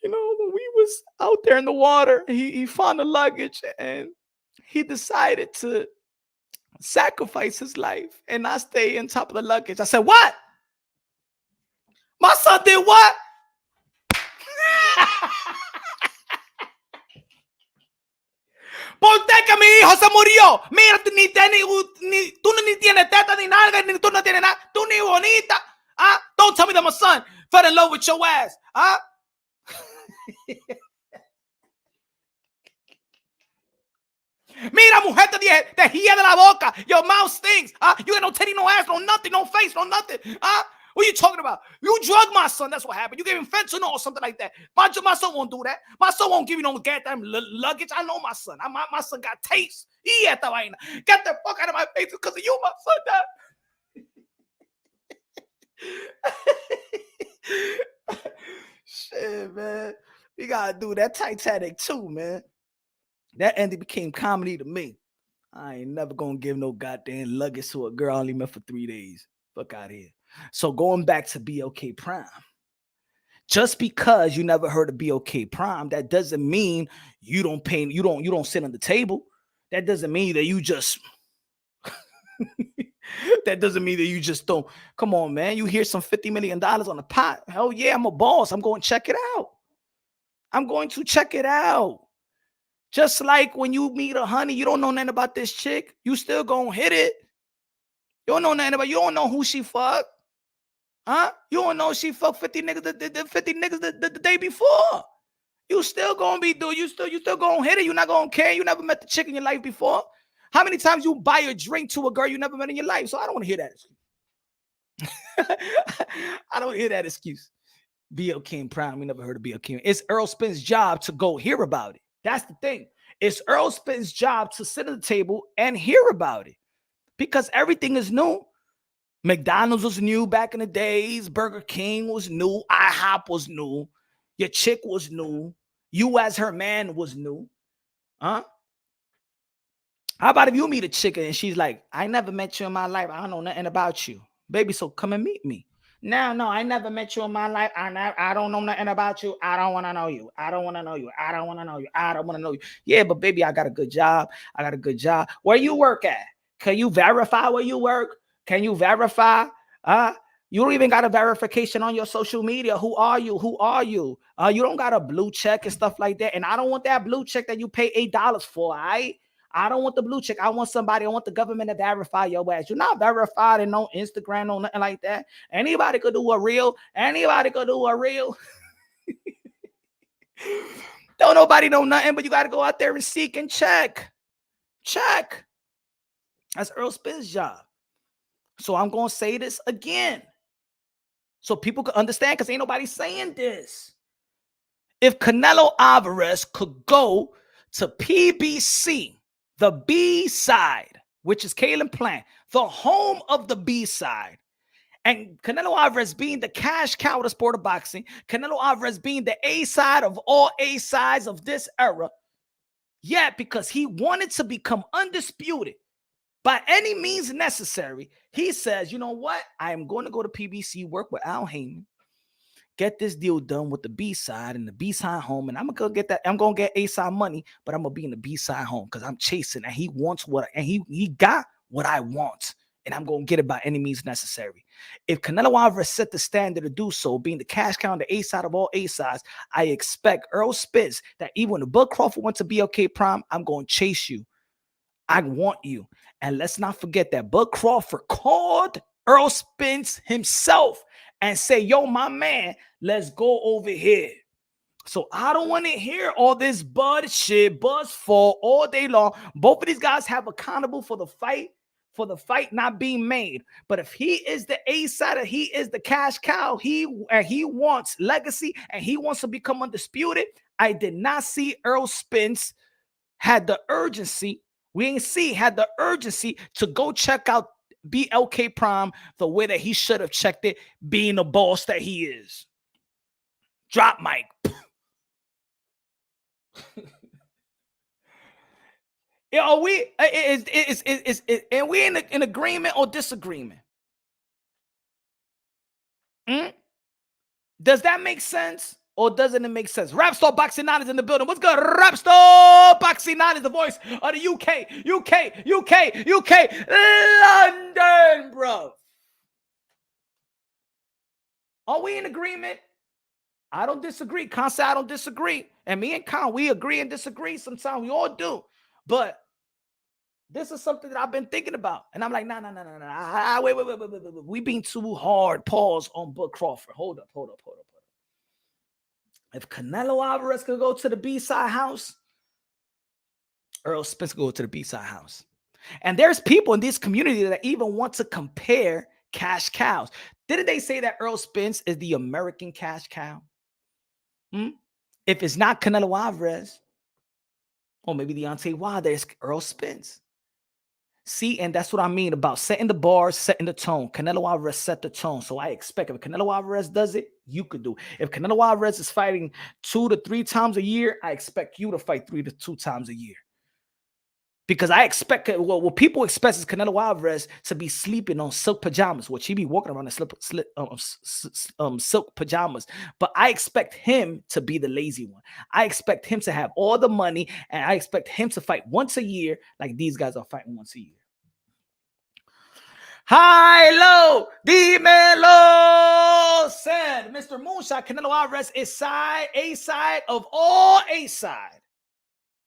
Speaker 2: When we was out there in the water, he found the luggage and he decided to sacrifice his life and not stay on top of the luggage. I said, what? My son did what? ¿Por qué que mi hijo se murió? Mira, tú ni tienes teta ni nada, ni tú no tienes nada. Tú ni bonita. Don't tell me that my son fell in love with your ass. Mira, mujer, te gira de la boca. Your mouth stinks. You got no titty, no ass, no nothing, no face, no nothing. What are you talking about? You drug my son. That's what happened. You gave him fentanyl or something like that. My son won't do that. My son won't give you no goddamn luggage. I know my son. My son got taste. Y esta vaina. Get the fuck out of my face because of you, my son. Shit, man. We gotta do that Titanic too, man. That ending became comedy to me. I ain't never gonna give no goddamn luggage to a girl I only met for 3 days. Fuck out of here. So going back to BLK Prime. Just because you never heard of BLK Prime, that doesn't mean you don't pay, you don't sit on the table. That doesn't mean that you just that doesn't mean that you just don't. Come on, man. You hear some $50 million on the pot. Hell yeah, I'm a boss. I'm going to check it out. I'm going to check it out. Just like when you meet a honey, you don't know nothing about this chick. You still gonna hit it. You don't know nothing about. You don't know who she fucked. You don't know she fucked 50 niggas the day before. You still gonna be doing. You still gonna hit it. You're not gonna care. You never met the chick in your life before. How many times you buy a drink to a girl you never met in your life? So I don't want to hear that excuse. I don't hear that excuse. BLK Prime. We never heard of BLK. It's Errol Spence's job to go hear about it. That's the thing. It's Errol Spence's job to sit at the table and hear about it because everything is new. McDonald's was new back in the days. Burger King was new. IHOP was new. Your chick was new. You as her man was new. How about if you meet a chick and she's like, I never met you in my life. I don't know nothing about you. Baby, so come and meet me. No, I never met you in my life. I don't know nothing about you. I don't want to know you. I don't want to know you. I don't want to know you. I don't want to know you. Yeah, but baby, I got a good job. Where you work at? Can you verify where you work? Can you verify? You don't even got a verification on your social media. Who are you? You don't got a blue check and stuff like that. And I don't want that blue check that you pay $8 for, all right? I don't want the blue check. I want the government to verify your ass. You're not verified in no Instagram or nothing like that. Anybody could do a reel. Don't nobody know nothing, but you got to go out there and seek and check. That's Errol Spence's job. So I'm going to say this again so people can understand because ain't nobody saying this. If Canelo Alvarez could go to PBC, the B-side, which is Caleb Plant, the home of the B-side, and Canelo Alvarez being the cash cow of the sport of boxing, Canelo Alvarez being the A-side of all A-sides of this era, yet because he wanted to become undisputed by any means necessary, he says, you know what? I am going to go to PBC, work with Al Heyman, get this deal done with the B-side and the B-side home, and I'm gonna get that. I'm gonna get A-side money, but I'm gonna be in the B-side home because I'm chasing, and he wants what, and he got what I want, and I'm gonna get it by any means necessary. If Canelo Alvarez set the standard to do so, being the cash cow on the A-side of all A-sides, I expect Errol Spence that even when the Bud Crawford went to BLK Prime, I'm gonna chase you. I want you. And let's not forget that Bud Crawford called Errol Spence himself and say, yo, my man, let's go over here. So I don't want to hear all this Bud shit, Bud's fault all day long. Both of these guys have accountable for the fight not being made. But if he is the A-side, he is the cash cow, he wants legacy and he wants to become undisputed. I did not see Errol Spence had the urgency. Had the urgency to go check out BLK Prime the way that he should have checked it, being the boss that he is. Drop mic. Are we in agreement or disagreement? Does that make sense? Or doesn't it make sense? Rapstar Boxing 9 is in the building. What's good? Rapstar Boxing 9 is the voice of the UK, London, bro. Are we in agreement? I don't disagree. Con said I don't disagree. And me and Con, we agree and disagree. Sometimes we all do. But this is something that I've been thinking about. And I'm like, no. Wait. We being too hard. Pause on Bud Crawford. Hold up. If Canelo Alvarez could go to the B-side house, Errol Spence could go to the B-side house. And there's people in this community that even want to compare cash cows. Didn't they say that Errol Spence is the American cash cow? If it's not Canelo Alvarez, or maybe Deontay Wilder, it's Errol Spence. See, and that's what I mean about setting the bar, setting the tone. Canelo Alvarez set the tone. So I expect if Canelo Alvarez does it, you could do it. If Canelo Alvarez is fighting 2 to 3 times a year, I expect you to fight 3 to 2 times a year. Because I expect, what people expect is Canelo Alvarez to be sleeping on silk pajamas, which he be walking around in silk pajamas. But I expect him to be the lazy one. I expect him to have all the money, and I expect him to fight once a year like these guys are fighting once a year. High, low, dímelo, said Mr. Moonshot. Canelo Alvarez is A-side of all A-side.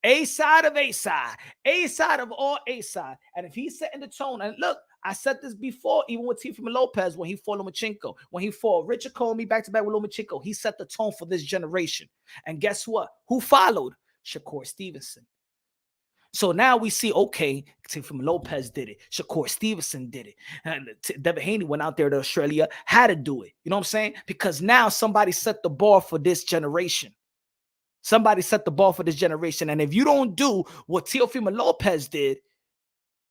Speaker 2: A-side of A-side. A-side of all A-side. And if he's setting the tone, and look, I said this before, even with Teofimo Lopez, when he fought Lomachenko, when he fought Richard Comey back-to-back with Lomachenko, he set the tone for this generation. And guess what? Who followed? Shakur Stevenson. So now we see, okay, Teofimo Lopez did it. Shakur Stevenson did it. And Devin Haney went out there to Australia, had to do it. You know what I'm saying? Because now somebody set the bar for this generation. Somebody set the bar for this generation. And if you don't do what Teofimo Lopez did,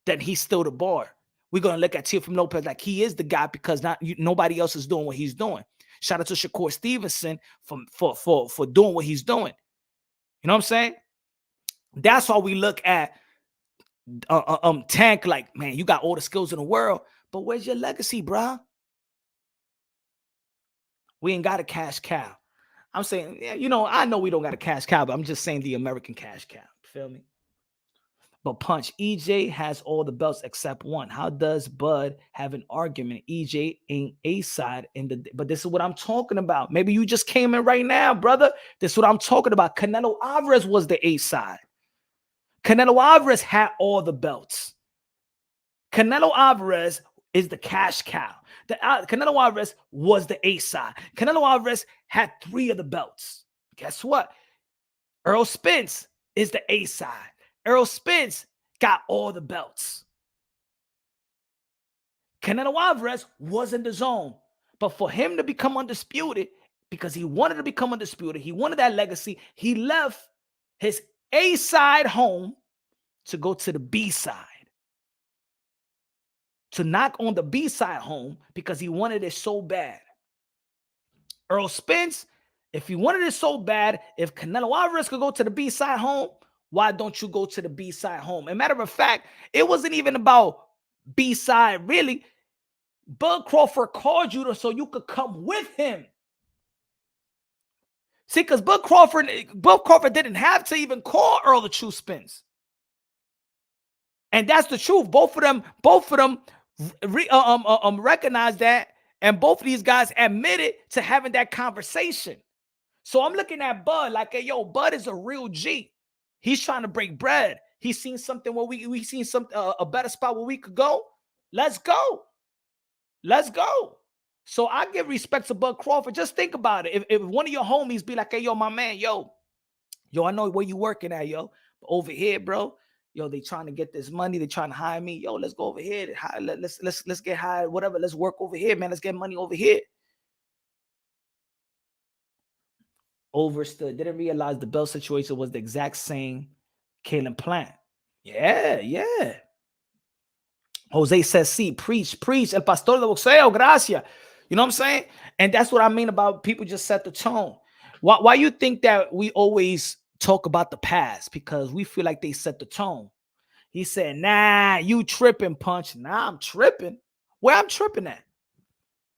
Speaker 2: then he's still the bar. We're going to look at Teofimo Lopez like he is the guy because nobody else is doing what he's doing. Shout out to Shakur Stevenson for doing what he's doing. You know what I'm saying? That's why we look at Tank like, man, you got all the skills in the world, but where's your legacy, bro? We ain't got a cash cow. I'm saying, yeah, you know, I know we don't got a cash cow, but I'm just saying the American cash cow. Feel me? But Punch, EJ has all the belts except one. How does Bud have an argument? EJ ain't A-side but this is what I'm talking about. Maybe you just came in right now, brother. This is what I'm talking about. Canelo Alvarez was the A-side. Canelo Alvarez had all the belts. Canelo Alvarez is the cash cow. Canelo Alvarez was the A-side. Canelo Alvarez had 3 of the belts. Guess what? Errol Spence is the A-side. Errol Spence got all the belts. Canelo Alvarez was in the zone. But for him to become undisputed, because he wanted to become undisputed, he wanted that legacy, he left his A-side home to go to the B-side. To knock on the B-side home because he wanted it so bad. Errol Spence, if he wanted it so bad, if Canelo Alvarez could go to the B-side home, why don't you go to the B-side home? As a matter of fact, it wasn't even about B-side, really. Bud Crawford called you so you could come with him. See, because Bud Crawford didn't have to even call Errol the True Spence. And that's the truth. Both of them recognize that, and both of these guys admitted to having that conversation. So I'm looking at Bud like, hey, yo, Bud is a real G. He's trying to break bread. He's seen something where we seen a better spot where we could go. Let's go. Let's go. So I give respect to Bud Crawford. Just think about it. If one of your homies be like, hey, yo, my man, yo, I know where you working at, yo. But over here, bro, yo, they trying to get this money. They trying to hire me. Yo, let's go over here. Let's get hired, whatever. Let's work over here, man. Let's get money over here. Overstood. Didn't realize the belt situation was the exact same Kalen Plant. Yeah. Jose says, see, preach. El pastor de boxeo, gracias. You know what I'm saying? And that's what I mean about people just set the tone. Why you think that we always talk about the past? Because we feel like they set the tone. He said, nah, you tripping, Punch. Nah, I'm tripping. Where I'm tripping at?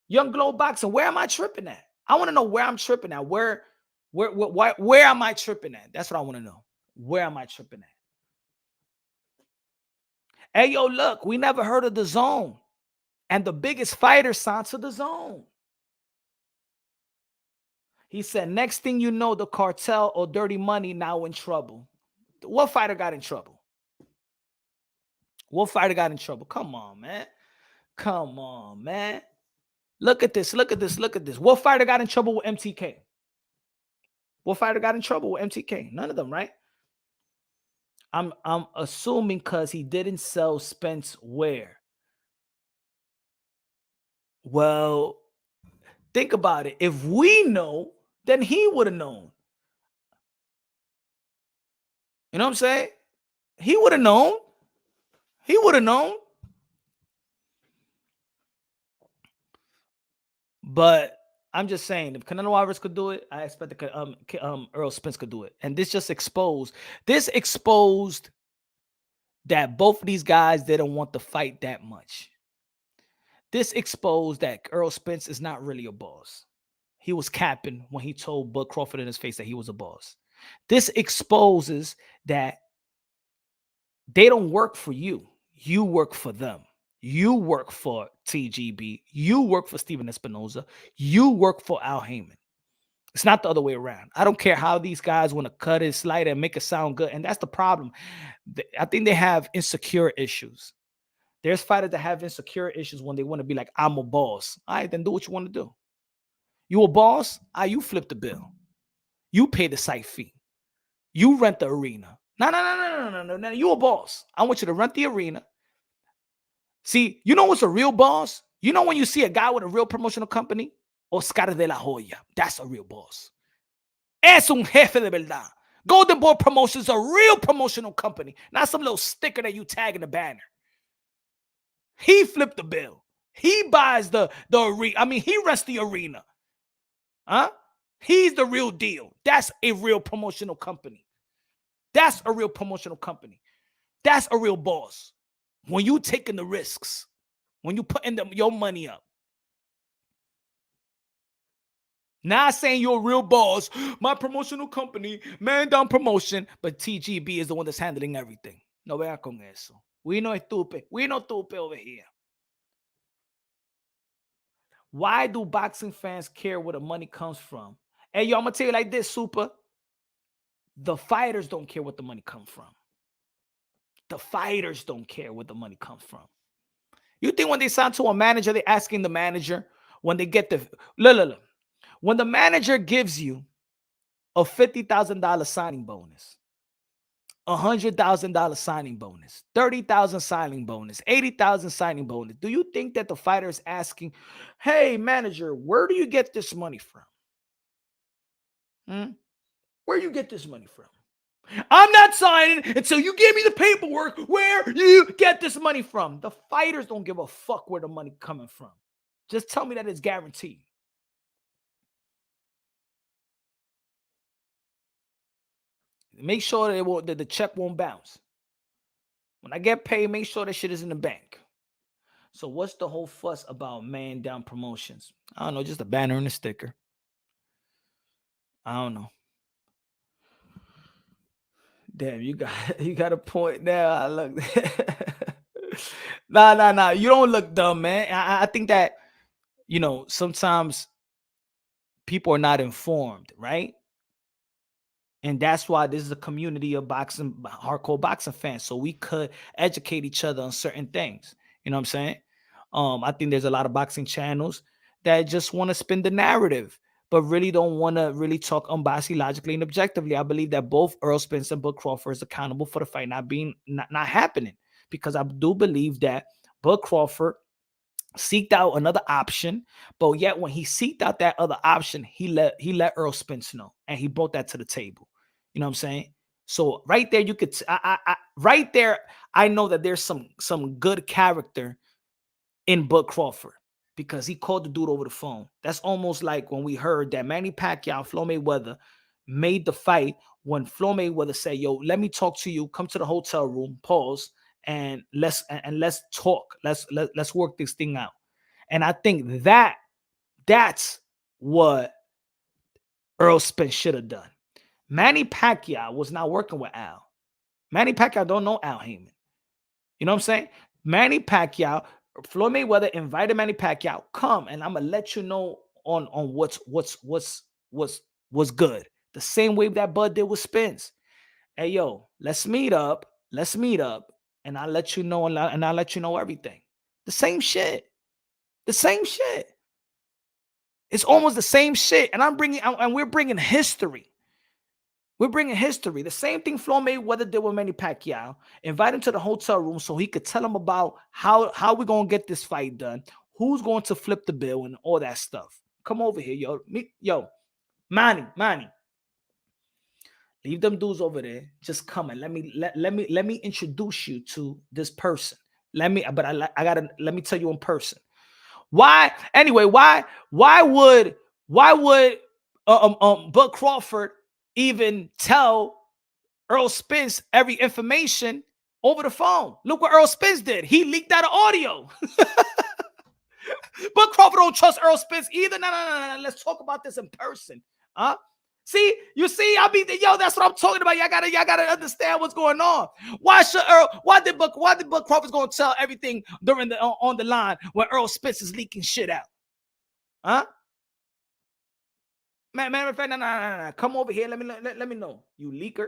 Speaker 2: Young Glow Boxing, where am I tripping at? I want to know where I'm tripping at. Where am I tripping at? That's what I want to know. Where am I tripping at? Hey, yo, look, we never heard of the Zone. And the biggest fighter signed to the Zone. He said, next thing you know, the cartel or dirty money now in trouble. What fighter got in trouble? What fighter got in trouble? Come on, man. Come on, man. Look at this. Look at this. Look at this. What fighter got in trouble with MTK? What fighter got in trouble with MTK? None of them, right? I'm assuming because he didn't sell Spence where. Well, think about it. If we know, then he would have known. You know what I'm saying? He would have known. He would have known. But I'm just saying, if Canelo Alvarez could do it, I expect that Errol Spence could do it. And this exposed that both of these guys didn't want to fight that much. This exposed that Errol Spence is not really a boss. He was capping when he told Bud Crawford in his face that he was a boss. This exposes that they don't work for you. You work for them. You work for TGB. You work for Steven Espinoza. You work for Al Heyman. It's not the other way around. I don't care how these guys want to cut it, slide it, and make it sound good. And that's the problem. I think they have insecure issues. There's fighters that have insecure issues when they want to be like, I'm a boss. All right, then do what you want to do. You a boss? You flip the bill. You pay the site fee. You rent the arena. No. You a boss. I want you to rent the arena. See, you know what's a real boss? You know when you see a guy with a real promotional company? Oscar de la Hoya. That's a real boss. Es un jefe de verdad. Golden Boy Promotions, a real promotional company. Not some little sticker that you tag in the banner. He flipped the bill. He buys the arena. I mean, he rents the arena. Huh? He's the real deal. That's a real promotional company. That's a real promotional company. That's a real boss. When you taking the risks, when you putting your money up. Not saying you're a real boss, my promotional company, man down promotion, but TGB is the one that's handling everything. No vea con eso. We no estúpido. We no estúpido over here. Why do boxing fans care where the money comes from? Hey, yo, I'm going to tell you like this, Super. The fighters don't care what the money comes from. The fighters don't care where the money comes from. You think when they sign to a manager, they're asking the manager when they get the... Look. When the manager gives you a $50,000 signing bonus, $100,000 signing bonus, $30,000 signing bonus, $80,000 signing bonus, do you think that the fighter is asking, hey, manager, where do you get this money from? Where do you get this money from? I'm not signing until you give me the paperwork where you get this money from. The fighters don't give a fuck where the money coming from. Just tell me that it's guaranteed. Make sure that the check won't bounce. When I get paid, make sure that shit is in the bank. So what's the whole fuss about man down promotions? I don't know, just a banner and a sticker. I don't know. Damn, you got a point there. I look. Nah. You don't look dumb, man. I think that, sometimes people are not informed, right? And that's why this is a community of boxing, hardcore boxing fans. So we could educate each other on certain things. You know what I'm saying? I think there's a lot of boxing channels that just want to spin the narrative, but really don't want to really talk unbiasedly, logically, and objectively. I believe that both Errol Spence and Bud Crawford is accountable for the fight not happening, because I do believe that Bud Crawford seeked out another option, but yet when he seeked out that other option, he let Errol Spence know, and he brought that to the table. You know what I'm saying? So right there, you could right there, I know that there's some good character in Bud Crawford, because he called the dude over the phone. That's almost like when we heard that Manny Pacquiao, Floyd Mayweather made the fight, when Floyd Mayweather said, yo, let me talk to you, come to the hotel room, pause, and let's talk. Let's work this thing out. And I think that's what Errol Spence should have done. Manny Pacquiao was not working with Al. Manny Pacquiao don't know Al Heyman. You know what I'm saying? Manny Pacquiao, Floyd Mayweather invited Manny Pacquiao, come, and I'm gonna let you know on what's good. The same way that Bud did with Spence. Hey, yo, let's meet up. and I let you know, and I let you know everything. The same shit. The same shit. It's almost the same shit. And we're bringing history. We're bringing history. The same thing Floyd Mayweather did with Manny Pacquiao. Invite him to the hotel room so he could tell him about how we're going to get this fight done, who's going to flip the bill and all that stuff. Come over here, yo. Manny. Leave them dudes over there. Just come and let me introduce you to this person. Let me tell you in person. Why? Anyway, why would Bud Crawford even tell Errol Spence every information over the phone? Look what Errol Spence did. He leaked out of audio. Bud Crawford don't trust Errol Spence either. No. Let's talk about this in person. Huh? See, that's what I'm talking about. Y'all gotta understand what's going on. Why did Bud Crawford gonna tell everything during on the line when Errol Spence is leaking shit out? Huh? Matter of fact, no. Come over here. Let me know. You leaker.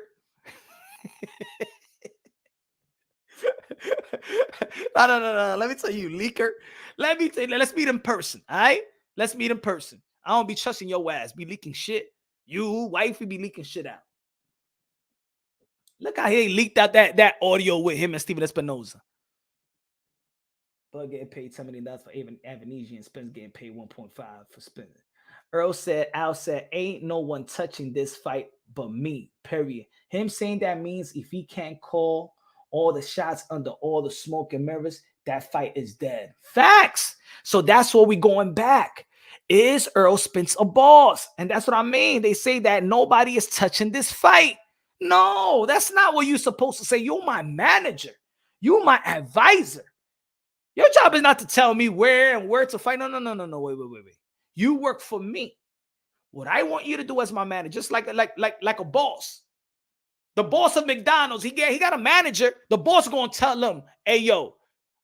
Speaker 2: No. Let me tell you, leaker. Let's meet in person. All right? Let's meet in person. I don't be trusting your ass. Be leaking shit. You, wifey, be leaking shit out. Look how he leaked out that audio with him and Steven Espinoza. Bud getting paid $10 million for amnesia, and Spence getting paid 1.5 for Spence. Al said, ain't no one touching this fight but me, period. Him saying that means if he can't call all the shots under all the smoke and mirrors, that fight is dead. Facts. So that's where we going back. Is Errol Spence a boss? And that's what I mean. They say that nobody is touching this fight. No, that's not what you're supposed to say. You're my manager. You're my advisor. Your job is not to tell me where to fight. No. Wait. You work for me. What I want you to do as my manager, just like a boss. The boss of McDonald's, he got a manager. The boss is going to tell him, hey, yo,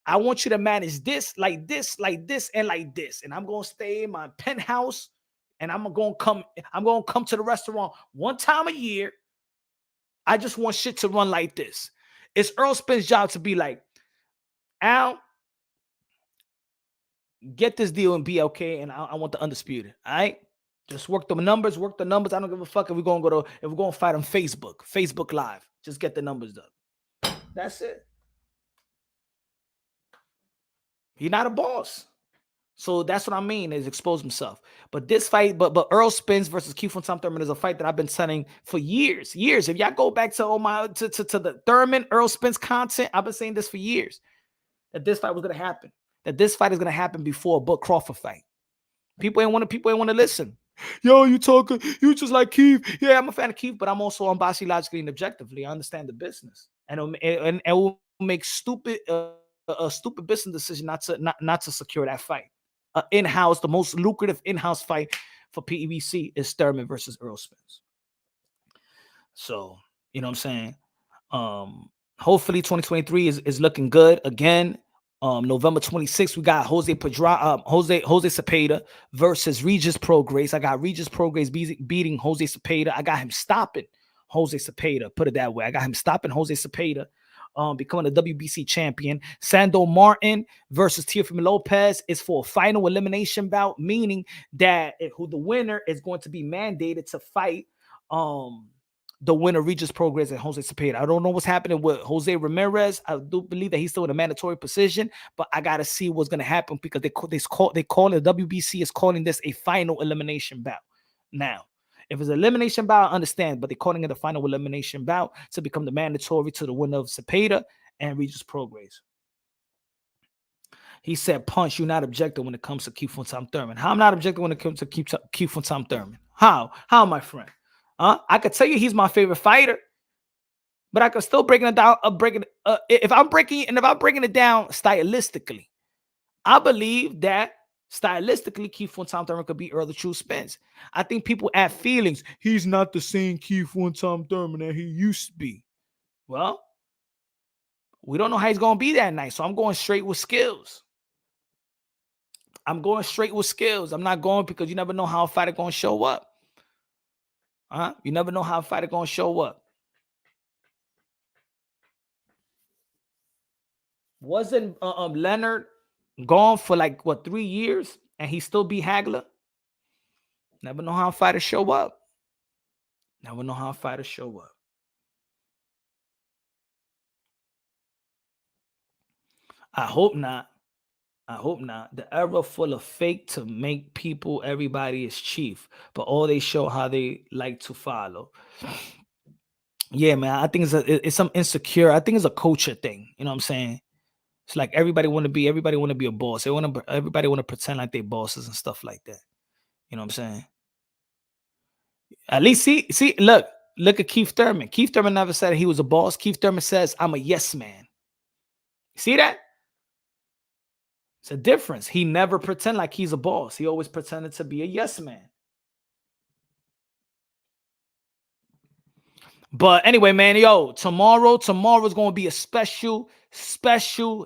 Speaker 2: I want you to manage this, and like this. And I'm going to stay in my penthouse, and I'm going to come to the restaurant one time a year. I just want shit to run like this. It's Errol Spence's job to be like, Al, get this deal and be okay, and I want the undisputed. All right? Just work the numbers. I don't give a fuck if we're gonna fight on Facebook Live. Just get the numbers done. That's it. He's not a boss. So that's what I mean, is expose himself. But this fight, but Errol Spence versus Keith Thurman is a fight that I've been saying for years. If y'all go back to the Thurman Errol Spence content, I've been saying this for years. That this fight was gonna happen. That this fight is gonna happen before a Bud Crawford fight. People ain't want to listen. Yo, you just like Keith. Yeah, I'm a fan of Keith, but I'm also unbiased, logically, and objectively. I understand the business, and it will make a stupid business decision not to secure that fight. In-house, the most lucrative in-house fight for PEBC is Thurman versus Errol Spence. So, you know what I'm saying? Hopefully 2023 is looking good again. November 26th, we got Jose Cepeda versus Regis Prograis. I got Regis Prograis beating Jose Cepeda. I got him stopping Jose Cepeda. Put it that way. I got him stopping Jose Cepeda, becoming a WBC champion. Sando Martin versus Teofimo Lopez is for a final elimination bout, meaning that the winner is going to be mandated to fight the winner, Regis Prograis and Jose Cepeda. I don't know what's happening with Jose Ramirez. I do believe that he's still in a mandatory position, but I got to see what's going to happen because they call it, the WBC is calling this a final elimination bout. Now, if it's an elimination bout, I understand, but they're calling it a final elimination bout to become the mandatory to the winner of Cepeda and Regis Prograis. He said, Punch, you're not objective when it comes to Keith Thurman. How I'm not objective when it comes to Keith Thurman? How, my friend? I could tell you he's my favorite fighter, but I could still break it down. If I'm breaking it down stylistically, I believe that stylistically, Keith Thurman could beat Errol True Spence. I think people add feelings. He's not the same Keith Thurman that he used to be. Well, we don't know how he's gonna be that night, so I'm going straight with skills. I'm not going because you never know how a fighter gonna show up. You never know how a fighter gonna show up. Wasn't Leonard gone for like what 3 years and he still beat Hagler? Never know how fighters show up. Never know how fighters show up. I hope not. I hope not. The era full of fake to make people, everybody is chief, but all they show how they like to follow. Yeah, man. I think it's some insecure. I think it's a culture thing. You know what I'm saying? It's like everybody want to be a boss. Everybody want to pretend like they bosses and stuff like that. You know what I'm saying? At least see, look at Keith Thurman. Keith Thurman never said he was a boss. Keith Thurman says, I'm a yes man. See that? It's a difference. He never pretend like he's a boss. He always pretended to be a yes man. But anyway, man, yo, tomorrow's going to be a special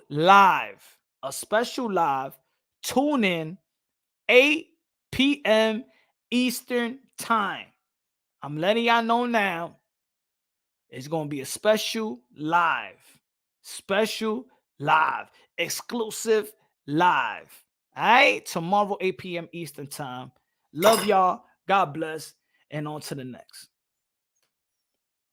Speaker 2: live. A special live. Tune in 8 p.m. Eastern time. I'm letting y'all know now. It's going to be a special live. Exclusive live. All right? Tomorrow, 8 p.m. Eastern time. Love y'all. God bless. And on to the next.